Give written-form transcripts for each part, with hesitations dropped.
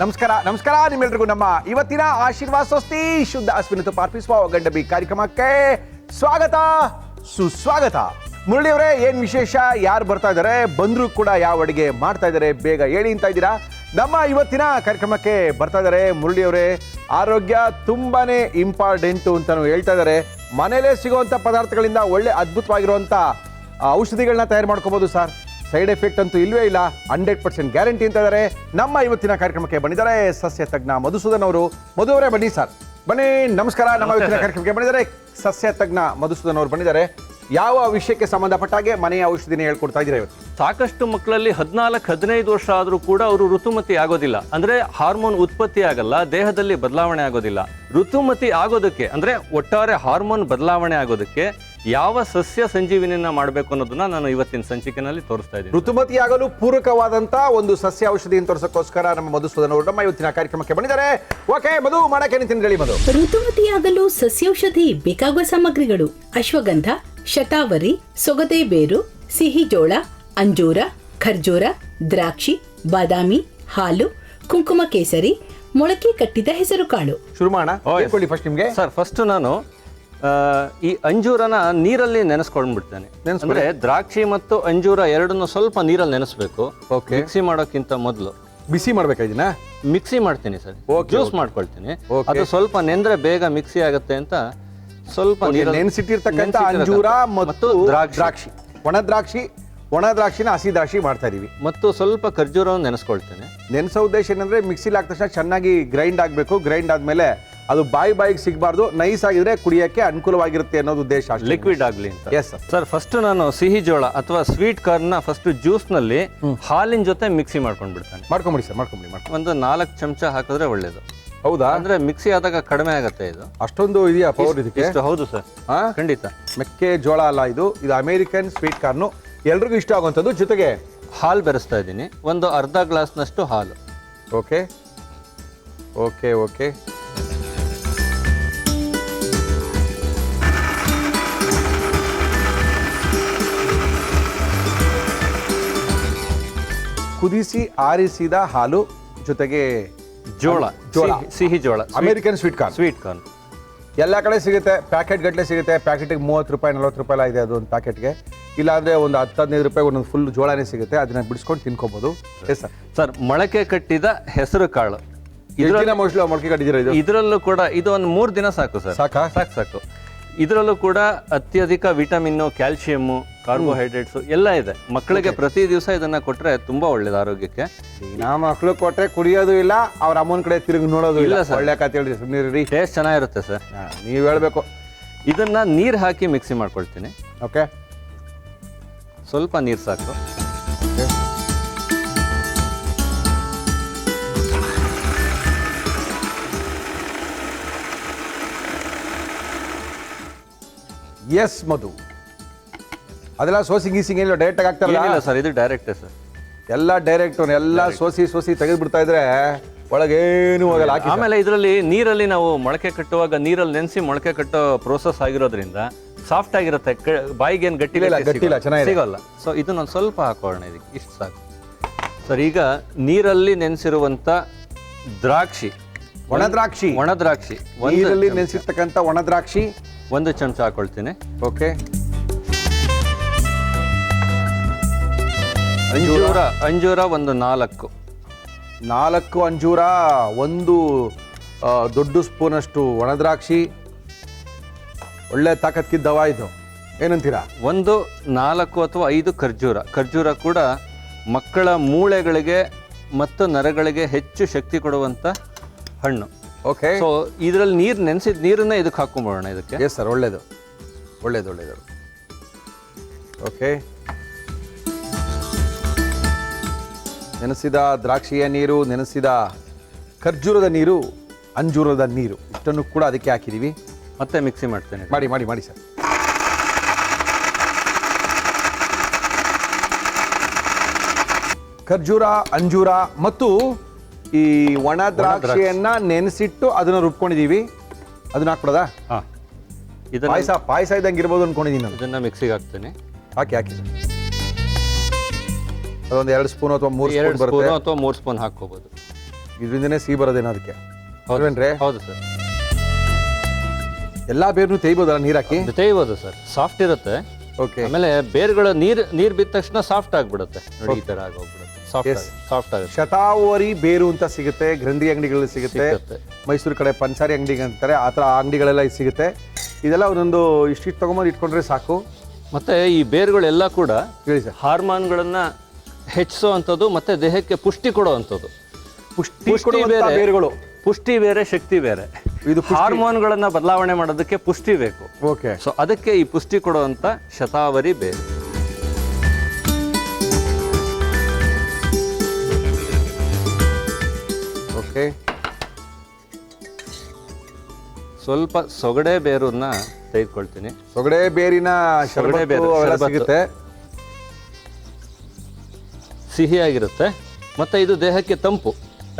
ನಮಸ್ಕಾರ ನಿಮ್ಮೆಲ್ಲರಿಗೂ ನಮ್ಮ ಇವತ್ತಿನ ಆಶೀರ್ವಾದ ಸ್ವಸ್ತಿ ಶುದ್ಧ ಅಶ್ವಿನಿ ಪಾರ್ಪಿಸುವ ಗಂಡಬಿ ಕಾರ್ಯಕ್ರಮಕ್ಕೆ ಸ್ವಾಗತ ಸುಸ್ವಾಗತ. ಮುರಳಿಯವರೇ, ಏನ್ ವಿಶೇಷ? ಯಾರು ಬರ್ತಾ ಇದ್ದಾರೆ? ಬಂದ್ರು ಕೂಡ ಯಾವ ಅಡಿಗೆ ಮಾಡ್ತಾ ಇದ್ದಾರೆ? ಬೇಗ ಹೇಳಿ ಅಂತ ಇದ್ದೀರಾ. ನಮ್ಮ ಇವತ್ತಿನ ಕಾರ್ಯಕ್ರಮಕ್ಕೆ ಬರ್ತಾ ಇದ್ದಾರೆ ಮುರಳಿಯವರೇ. ಆರೋಗ್ಯ ತುಂಬಾನೇ ಇಂಪಾರ್ಟೆಂಟು ಅಂತಾನು ಹೇಳ್ತಾ ಇದ್ದಾರೆ. ಮನೇಲೇ ಸಿಗುವಂಥ ಪದಾರ್ಥಗಳಿಂದ ಒಳ್ಳೆ ಅದ್ಭುತವಾಗಿರುವಂಥ ಔಷಧಿಗಳನ್ನ ತಯಾರು ಮಾಡ್ಕೋಬಹುದು ಸರ್. ಸೈಡ್ ಎಫೆಕ್ಟ್ ಅಂತೂ ಇಲ್ವೇ ಇಲ್ಲ, 100% ಗ್ಯಾರಂಟಿ ಅಂತ ಇದ್ದಾರೆ. ನಮ್ಮ ಇವತ್ತಿನ ಕಾರ್ಯಕ್ರಮಕ್ಕೆ ಬಂದಿದ್ದಾರೆ ಸಸ್ಯ ತಜ್ಞ ಮಧುಸೂದನ್ ಅವರು. ಮಧು ಅವರೇ ಬನ್ನಿ ಸರ್, ಬನ್ನಿ. ನಮಸ್ಕಾರ. ನಮ್ಮ ಇವತ್ತಿನ ಕಾರ್ಯಕ್ರಮಕ್ಕೆ ಬಂದಿದ್ದಾರೆ ಸಸ್ಯ ತಜ್ಞ ಮಧುಸೂದನ್ ಅವರು ಬಂದಿದ್ದಾರೆ. ಯಾವ ವಿಷಯಕ್ಕೆ ಸಂಬಂಧಪಟ್ಟ ಹಾಗೆ ಮನೆಯ ಔಷಧಿನ ಹೇಳ್ಕೊಡ್ತಾ ಇದ್ದೀರಾ ಇವತ್ತು? ಸಾಕಷ್ಟು ಮಕ್ಕಳಲ್ಲಿ 14-15 ವರ್ಷ ಆದರೂ ಕೂಡ ಅವರು ಋತುಮತಿ ಆಗೋದಿಲ್ಲ. ಅಂದ್ರೆ ಹಾರ್ಮೋನ್ ಉತ್ಪತ್ತಿ ಆಗಲ್ಲ, ದೇಹದಲ್ಲಿ ಬದಲಾವಣೆ ಆಗೋದಿಲ್ಲ. ಋತುಮತಿ ಆಗೋದಕ್ಕೆ ಅಂದ್ರೆ ಒಟ್ಟಾರೆ ಹಾರ್ಮೋನ್ ಬದಲಾವಣೆ ಆಗೋದಕ್ಕೆ ಯಾವ ಸಸ್ಯ ಸಂಜೀವಿನಿಯನ್ನ ಮಾಡಬೇಕು ಅನ್ನೋದನ್ನ ನಾನು ಇವತ್ತಿನ ಸಂಚಿಕೆಯಲ್ಲಿ ತೋರಿಸ್ತಾ ಇದ್ದೀನಿ. ಋತುಮತಿ ಆಗಲು ಪೂರಕವಾದಂತ ಒಂದು ಸಸ್ಯ ಔಷಧಿಯನ್ನು ತೋರಿಸೋಕ್ಕೋಸ್ಕರ ನಮ್ಮ ಮಧುಸೂದನ್ ಅವರು ನಮ್ಮ ಇವತ್ತಿನ ಕಾರ್ಯಕ್ರಮಕ್ಕೆ ಬಂದಿದ್ದಾರೆ. ಓಕೆ ಮಧು, ಮಾಡಕ್ಕೆ ನಿಂತಿನ ಹೇಳಿ ಮಧು. ಋತುಮತಿಯಾಗಲು ಸಸ್ಯೌಷಧಿ ಬೇಕಾಗುವ ಸಾಮಗ್ರಿಗಳು: ಅಶ್ವಗಂಧ, ಶತಾವರಿ, ಸೊಗದೆ ಬೇರು, ಸಿಹಿ ಜೋಳ, ಅಂಜೂರ, ಖರ್ಜೂರ, ದ್ರಾಕ್ಷಿ, ಬಾದಾಮಿ, ಹಾಲು, ಕುಂಕುಮ ಕೇಸರಿ, ಮೊಳಕೆ ಕಟ್ಟಿದ ಹೆಸರು ಕಾಳು. ಶುರು ಮಾಡೋಣ. ಹೇಳ್ಕೊಳ್ಳಿ ಫಸ್ಟ್ ನಿಮ್ಗೆ. ಸರ್, ಫಸ್ಟ್ ನಾನು ಈ ಅಂಜೂರನ ನೀರಲ್ಲಿ ನೆನೆಸ್ಕೊಂಡ್ಬಿಡ್ತೇನೆ. ಅಂದ್ರೆ ದ್ರಾಕ್ಷಿ ಮತ್ತು ಅಂಜೂರ ಎರಡನ್ನು ಸ್ವಲ್ಪ ನೀರಲ್ಲಿ ನೆನೆಸ್ಬೇಕು. ಮಿಕ್ಸಿ ಮಾಡೋಕ್ಕಿಂತ ಮೊದಲು ಬಿಸಿ ಮಾಡ್ಬೇಕಾ ಇದನ್ನ? ಮಿಕ್ಸಿ ಮಾಡ್ತೀನಿ ಸರ್, ಜ್ಯೂಸ್ ಮಾಡ್ಕೊಳ್ತೀನಿ. ಅದು ಸ್ವಲ್ಪ ನೆಂದ್ರೆ ಬೇಗ ಮಿಕ್ಸಿ ಆಗುತ್ತೆ ಅಂತ ಸ್ವಲ್ಪ ನೆನೆಸಿಟ್ಟಿರ್ತಕ್ಕಂಥ ಅಂಜೂರ ಮತ್ತು ದ್ರಾಕ್ಷಿ, ಒಣ ದ್ರಾಕ್ಷಿನ ಹಸಿ ದ್ರಾಕ್ಷಿ ಮಾಡ್ತಾ ಇದೀವಿ. ಮತ್ತು ಸ್ವಲ್ಪ ಖರ್ಜೂರವನ್ನು ನೆನೆಸ್ಕೊಳ್ತೇನೆ. ನೆನೆಸೋ ಉದ್ದೇಶ ಏನಂದ್ರೆ ಮಿಕ್ಸಿಲಿ ಹಾಕಿದ ತಕ್ಷಣ ಚೆನ್ನಾಗಿ ಗ್ರೈಂಡ್ ಆಗಬೇಕು. ಗ್ರೈಂಡ್ ಆದ್ಮೇಲೆ ಅದು ಬಾಯಿಗೆ ಸಿಗಬಾರ್ದು, ನೈಸ್ ಆಗಿದ್ರೆ ಕುಡಿಯಕ್ಕೆ ಅನುಕೂಲವಾಗಿರುತ್ತೆ ಅನ್ನೋದು ಉದ್ದೇಶ. ಲಿಕ್ವಿಡ್ ಆಗಲಿ ಅಂತ. ಎಸ್ ಸರ್, ಫಸ್ಟ್ ನಾನು ಸಿಹಿ ಜೋಳ ಅಥವಾ ಸ್ವೀಟ್ ಕಾರ್ನ್ ಫಸ್ಟ್ ಜ್ಯೂಸ್ ನಲ್ಲಿ ಹಾಲಿನ ಜೊತೆ ಮಿಕ್ಸಿ ಮಾಡ್ಕೊಂಡ್ಬಿಡ್ತಾನೆ. ಮಾಡ್ಕೊಂಬಿಡಿ ಸರ್, ಮಾಡ್ಕೊಂಬಿಡಿ. ಒಂದು 4 ಚಮಚ ಹಾಕಿದ್ರೆ ಒಳ್ಳೇದು. ಹೌದಾ? ಅಂದ್ರೆ ಮಿಕ್ಸಿ ಆದಾಗ ಕಡಿಮೆ ಆಗತ್ತೆ. ಇದು ಅಷ್ಟೊಂದು ಇದೆಯಾ ಪವರ್ ಇದಕ್ಕೆ? ಹೌದು ಸರ್, ಖಂಡಿತ. ಮೆಕ್ಕೆ ಜೋಳ ಅಲ್ಲ ಇದು ಅಮೇರಿಕನ್ ಸ್ವೀಟ್ ಕಾರ್ನು. ಎಲ್ರಿಗೂ ಇಷ್ಟ ಆಗುವಂಥದ್ದು. ಜೊತೆಗೆ ಹಾಲು ಬೆರೆಸ್ತಾ ಇದ್ದೀನಿ, ಒಂದು ಅರ್ಧ ಗ್ಲಾಸ್ನಷ್ಟು ಹಾಲು. Okay okay okay. ಕುದಿಸಿ ಆರಿಸಿದ ಹಾಲು ಜೊತೆಗೆ ಜೋಳ, ಸಿಹಿ ಜೋಳ, ಅಮೇರಿಕನ್ ಸ್ವೀಟ್ ಕಾರ್ನ್. ಎಲ್ಲ ಕಡೆ ಸಿಗುತ್ತೆ, ಪ್ಯಾಕೆಟ್ ಗಟ್ಟಲೆ ಸಿಗುತ್ತೆ. ಪ್ಯಾಕೆಟ್ಗೆ 30 ರೂಪಾಯಿ 40 ರೂಪಾಯಿ ಎಲ್ಲ ಇದೆ ಅದು ಒಂದು ಪ್ಯಾಕೆಟ್ಗೆ. ಇಲ್ಲಾಂದ್ರೆ ಒಂದು 10-15 ರೂಪಾಯಿ ಒಂದೊಂದು ಫುಲ್ ಜೋಳನೇ ಸಿಗುತ್ತೆ. ಅದನ್ನ ಬಿಡಿಸ್ಕೊಂಡು ತಿನ್ಕೋಬಹುದು. Yes sir. ಸರ್, ಮೊಳಕೆ ಕಟ್ಟಿದ ಹೆಸರು ಕಾಳು. ಮೋಸ್ಟ್ಲಿ ಮೊಳಕೆ ಕಟ್ಟಿದ್ದೀರಾ ಇದು? ಇದರಲ್ಲೂ ಕೂಡ ಇದು ಒಂದು 3 ದಿನ ಸಾಕು ಸರ್. ಸಾಕು. ಇದರಲ್ಲೂ ಕೂಡ ಅತ್ಯಧಿಕ ವಿಟಮಿನ್, ಕ್ಯಾಲ್ಸಿಯಮ್ಮು, ಕಾರ್ಬೋಹೈಡ್ರೇಟ್ಸ್ ಎಲ್ಲ ಇದೆ. ಮಕ್ಕಳಿಗೆ ಪ್ರತಿ ದಿವಸ ಇದನ್ನ ಕೊಟ್ರೆ ತುಂಬಾ ಒಳ್ಳೇದು ಆರೋಗ್ಯಕ್ಕೆ. ನಮ್ಮ ಮಕ್ಕಳು ಕೊಟ್ರೆ ಕುಡಿಯೋದು ಇಲ್ಲ, ಅವ್ರ ಅಮ್ಮನ ಕಡೆ ತಿರುಗಿ ನೋಡೋದು ಇಲ್ಲ. ಒಳ್ಳೆ ಕತೆ ಹೇಳಿ ಸುಮ್ಮನೆ. ಟೇಸ್ಟ್ ಚೆನ್ನಾಗಿರುತ್ತೆ ಸರ್, ನೀವು ಹೇಳ್ಬೇಕು. ಇದನ್ನ ನೀರು ಹಾಕಿ ಮಿಕ್ಸಿ ಮಾಡ್ಕೊಳ್ತೀನಿ. ಓಕೆ, ಸ್ವಲ್ಪ ನೀರು ಸಾಕು. ಎಸ್ ಮಧು, ಅದೆಲ್ಲ ಸೋಸಿ ಗೀಸಿಂಗ್ ಏನಿಲ್ಲ, ಡೈರೆಕ್ಟ್ ಆಗಿ ಆಗ್ತಾರಲ್ಲ ಸರ್? ಇದು ಡೈರೆಕ್ಟ್ ಸರ್, ಎಲ್ಲ ಡೈರೆಕ್ಟ್. ಎಲ್ಲ ಸೋಸಿ ತೆಗೆದು ಬಿಡ್ತಾ ಇದ್ರೆ ಒಳಗೇನು ಹೋಗಲ್ಲ. ಆಮೇಲೆ ಇದರಲ್ಲಿ ನೀರಲ್ಲಿ ನಾವು ಮೊಳಕೆ ಕಟ್ಟುವಾಗ ನೀರಲ್ಲಿ ನೆನೆಸಿ ಮೊಳಕೆ ಕಟ್ಟೋ ಪ್ರೋಸೆಸ್ ಆಗಿರೋದ್ರಿಂದ ಸಾಫ್ಟ್ ಆಗಿರುತ್ತೆ. ಬಾಯಿಗೆ ಏನು ಗಟ್ಟಿಲ್ಲ, ಸಿಗಲ್ಲ. ಸೊ ಇದನ್ನ ಸ್ವಲ್ಪ ಹಾಕೋಣ ಇದಕ್ಕೆ. ಇಷ್ಟು ಸಾಕು ಸರ್. ಈಗ ನೀರಲ್ಲಿ ನೆನೆಸಿರುವಂತ ದ್ರಾಕ್ಷಿ, ಒಣ ದ್ರಾಕ್ಷಿ ನೀರಲ್ಲಿ ನೆನೆಸಿರ್ತಕ್ಕಂಥ ಒಣ ದ್ರಾಕ್ಷಿ 1 ಚಮಚ ಹಾಕೊಳ್ತೀನಿ. ಓಕೆ. ಅಂಜೂರ ಒಂದು 4 ಅಂಜೂರ, 1 ದೊಡ್ಡ ಸ್ಪೂನಷ್ಟು ಒಣ ದ್ರಾಕ್ಷಿ. ಒಳ್ಳೆ ತಾಕತ್ಕಿದ್ದವ ಇದು, ಏನಂತೀರಾ? 4 ಅಥವಾ 5 ಖರ್ಜೂರ ಕೂಡ ಮಕ್ಕಳ ಮೂಳೆಗಳಿಗೆ ಮತ್ತು ನರಗಳಿಗೆ ಹೆಚ್ಚು ಶಕ್ತಿ ಕೊಡುವಂತ ಹಣ್ಣು. ಓಕೆ. ಸೊ ಇದರಲ್ಲಿ ನೆನೆಸಿದ ನೀರನ್ನ ಇದಕ್ಕೆ ಹಾಕೊಂಡ್ಬಿಡೋಣ ಇದಕ್ಕೆ. ಎಸ್ ಸರ್, ಒಳ್ಳೇದು. ಓಕೆ, ನೆನೆಸಿದ ದ್ರಾಕ್ಷಿಯ ನೀರು, ನೆನೆಸಿದ ಖರ್ಜೂರದ ನೀರು, ಅಂಜೂರದ ನೀರು ಇಷ್ಟನ್ನು ಕೂಡ ಅದಕ್ಕೆ ಹಾಕಿದೀವಿ. ಮತ್ತೆ ಮಿಕ್ಸಿ ಮಾಡ್ತೇನೆ. ಮಾಡಿ ಸರ್. ಖರ್ಜೂರ, ಅಂಜೂರ ಮತ್ತು ಈ ಒಣ ದ್ರಾಕ್ಷಿಯನ್ನ ನೆನೆಸಿಟ್ಟು ಅದನ್ನ ರುಬ್ಕೊಂಡಿದೀವಿ. ಅದನ್ನ ಹಾಕ್ಬಿಡೋದಾ? ಪಾಯಸ ಇದ್ದಂಗೆ ಇರ್ಬೋದು ಅನ್ಕೊಂಡಿದ್ದೀನಿ ನಾನು. ಇದನ್ನ ಮಿಕ್ಸಿಗೆ ಹಾಕ್ತೇನೆ. ಹಾಕಿ ಸರ್. ಅದೊಂದು 2 ಸ್ಪೂನ್ ಅಥವಾ 3 ಸ್ಪೂನ್ ಬರುತ್ತೆ. 2 ಅಥವಾ 3 ಸ್ಪೂನ್ ಹಾಕೋಬಹುದು. ಇದರಿಂದನೇ ಸಿಹಿ ಬರೋದೇನೋ ಅದಕ್ಕೆ ಹೌದೇನ್ರಿ? ಹೌದು ಸರ್, ಎಲ್ಲಾ ಬೇರ್ನು ತೇಯ್ಬೋದಲ್ಲ ನೀರ್ ಹಾಕಿ? ತೆಯ್ಬೋದು ಸರ್, ಸಾಫ್ಟ್ ಇರುತ್ತೆ. ಓಕೆ. ಆಮೇಲೆ ಬೇರುಗಳು ನೀರ್ ಬಿದ್ದ ತಕ್ಷಣ ಸಾಫ್ಟ್ ಆಗ್ಬಿಡುತ್ತೆ ನೋಡಿ, ಈ ತರ ಆಗೋಗ್ಬಿಡುತ್ತೆ, ಸಾಫ್ಟ್ ಆಗುತ್ತೆ. ಶತಾವರಿ ಬೇರು ಅಂತ ಸಿಗುತ್ತೆ, ಗ್ರಂಥಿ ಅಂಗಡಿಗಳಲ್ಲಿ ಸಿಗುತ್ತೆ. ಸಿಗುತ್ತೆ. ಮೈಸೂರು ಕಡೆ ಪಂಚಾರಿ ಅಂಗಡಿ ಅಂತಾರೆ, ಆ ಥರ ಅಂಗಡಿಗಳೆಲ್ಲ ಇದು ಸಿಗುತ್ತೆ. ಇದೆಲ್ಲ ಒಂದೊಂದು ಇಷ್ಟಿಟ್ಟು ತೊಗೊಂಬಂದು ಇಟ್ಕೊಂಡ್ರೆ ಸಾಕು. ಮತ್ತೆ ಈ ಬೇರುಗಳೆಲ್ಲ ಕೂಡ ಹೇಳಿ ಸರ್. ಹಾರ್ಮೋನ್ಗಳನ್ನ ಹೆಚ್ಚಿಸೋ ಅಂಥದ್ದು ಮತ್ತೆ ದೇಹಕ್ಕೆ ಪುಷ್ಟಿ ಕೊಡೋ ಅಂಥದ್ದು. ಪುಷ್ಟಿ ಕೊಡುವಂಥ ಬೇರುಗಳು. ಪುಷ್ಟಿ ಬೇರೆ, ಶಕ್ತಿ ಬೇರೆ. ಇದು ಹಾರ್ಮೋನ್ಗಳನ್ನ ಬದಲಾವಣೆ ಮಾಡೋದಕ್ಕೆ ಪುಷ್ಟಿ ಬೇಕು. ಓಕೆ. ಸೊ ಅದಕ್ಕೆ ಈ ಪುಷ್ಟಿ ಕೊಡುವಂತ ಶತಾವರಿ ಬೇರು. ಓಕೆ. ಸ್ವಲ್ಪ ಸೊಗಡೆ ಬೇರನ್ನ ತೆಗೆದುಕೊಳ್ತೀನಿ. ಸೊಗಡೆ ಬೇರಿನ ಸೊಗಡೆ ಬೇರು ಅವೆಲ್ಲ ಶರಬತ್ತು. ಸಿಗುತ್ತೆ. ಸಿಹಿಯಾಗಿರುತ್ತೆ ಮತ್ತೆ ಇದು ದೇಹಕ್ಕೆ ತಂಪು.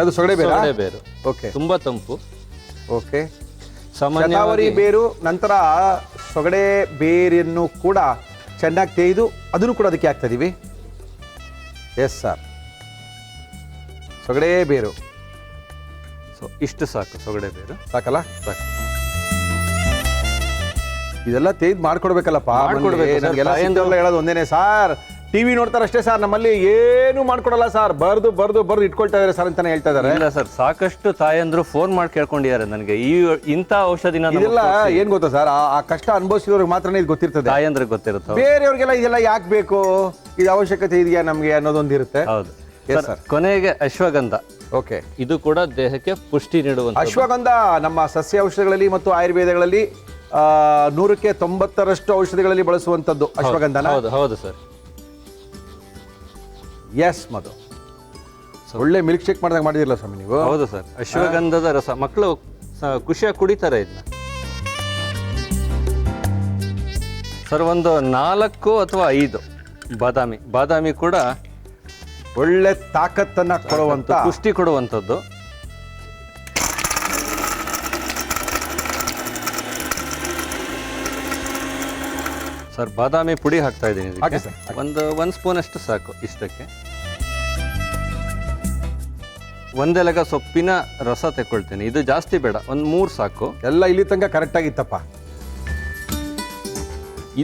ಅದು ಸೊಗಡೆ ಬೇರು. ಸೊಗಡೆ ಬೇರು ಓಕೆ. ತುಂಬಾ ತಂಪು. ಓಕೆ. ಸಾಮಾನ್ಯವಾಗಿ ಶತಾವರಿ ಬೇರು ನಂತರ ಸೊಗಡೆ ಬೇರನ್ನು ಕೂಡ ಚೆನ್ನಾಗಿ ತೆಗೆದು ಅದನ್ನು ಕೂಡ ಅದಕ್ಕೆ ಹಾಕ್ತಾ ಇದೀವಿ. Yes sir. ಸೊಗಡೆ ಬೇರು ಸೊ ಇಷ್ಟು ಸಾಕು, ಸೊಗಡೆ ಬೇರು ಸಾಕಲ್ಲ? ಸಾಕು. ಇದೆಲ್ಲ ತೆಗೆದು ಮಾಡ್ಕೊಡ್ಬೇಕಲ್ಲಪ್ಪ. ಮಾಡ್ಕೊಡ್ಬೇಕು ಸರ್. ನನಗೆಲ್ಲ ತಾಯಂದಿರು ಸಿಕ್ತವ್ರೆಲ್ಲ ಹೇಳೋದು ಒಂದೇನೆ ಸರ್, ಟಿವಿ ನೋಡ್ತಾರೆ ಅಷ್ಟೇ ಸರ್, ನಮ್ಮಲ್ಲಿ ಏನು ಮಾಡ್ಕೊಡಲ್ಲ ಸರ್, ಬರ್ದು ಇಟ್ಕೊಳ್ತಾ ಇದಾರೆ ಸರ್ ಅಂತಾನೆ ಹೇಳ್ತಾ ಇದಾರೆ. ಇಲ್ಲ ಸರ್, ಸಾಕಷ್ಟು ತಾಯಂದ್ರು ಫೋನ್ ಮಾಡಿ ಕೇಳ್ಕೊಂಡಿದ್ದಾರೆ ನನಗೆ, ಇಂಥ ಔಷಧಿನ ನಮ್ಗೆ ಇದೆಲ್ಲ ತೋರ್ಸಿ. ಏನ್ ಗೊತ್ತಾ ಸರ್, ಆ ಕಷ್ಟ ಅನುಭವಿಸಿದವ್ರಿಗೆ ಮಾತ್ರನೇ ಇದು ಗೊತ್ತಿರ್ತದೆ. ತಾಯಂದ್ರಿಗೆ ಗೊತ್ತಿರುತ್ತೆ. ಬೇರೆಯವ್ರಿಗೆಲ್ಲ ಇದೆಲ್ಲ ಯಾಕೆ ಬೇಕು, ಇದು ಅವಶ್ಯಕತೆ ಇದೆಯಾ ನಮ್ಗೆ ಅನ್ನೋದೊಂದು ಇರುತ್ತೆ. ಹೌದು Yes, ಸರ್. ಕೊನೆಗೆ ಅಶ್ವಗಂಧ, ಓಕೆ. ಇದು ಕೂಡ ದೇಹಕ್ಕೆ ಪುಷ್ಟಿ ನೀಡುವಂತ. ಅಶ್ವಗಂಧ ನಮ್ಮ ಸಸ್ಯ ಔಷಧಿಗಳಲ್ಲಿ ಮತ್ತು ಆಯುರ್ವೇದಗಳಲ್ಲಿ 100ಕ್ಕೆ 90% ಔಷಧಿಗಳಲ್ಲಿ ಬಳಸುವಂತದ್ದು ಅಶ್ವಗಂಧನ. ಹೌದು ಹೌದು ಸರ್. ಎಸ್ ಮಧು, ಒಳ್ಳೆ ಮಿಲ್ಕ್ ಶೇಕ್ ಮಾಡಿದಾಗ ಮಾಡಿದಿರಲ್ಲ ಸ್ವಾಮಿ ನೀವು. ಹೌದು ಸರ್, ಅಶ್ವಗಂಧದ ರಸ ಮಕ್ಕಳು ಖುಷಿಯಾಗಿ ಕುಡಿತಾರೆ ಇದನ್ನ ಸರ್. ಒಂದು 4 ಅಥವಾ 5 ಬಾದಾಮಿ ಕೂಡ ಒಳ್ಳೆ ತಾಕತ್ತನ್ನ ಕೊಡುವಂತ, ಪುಷ್ಟಿ ಕೊಡುವಂಥದ್ದು. ಸರ್ ಬಾದಾಮಿ ಪುಡಿ ಹಾಕ್ತಾ ಇದ್ದೀನಿ ಹಾಕಿ ಸರ್, ಹಾಕಿ. ಒಂದು ಸ್ಪೂನ್ ಅಷ್ಟು ಸಾಕು. ಇಷ್ಟಕ್ಕೆ ಒಂದೆಲಗ ಸೊಪ್ಪಿನ ರಸ ತೆಕ್ಕೊಳ್ತೀನಿ. ಇದು ಜಾಸ್ತಿ ಬೇಡ, 3 ಸಾಕು. ಎಲ್ಲ ಇಲ್ಲಿ ತನಕ ಕರೆಕ್ಟ್ ಆಗಿತ್ತಪ್ಪ.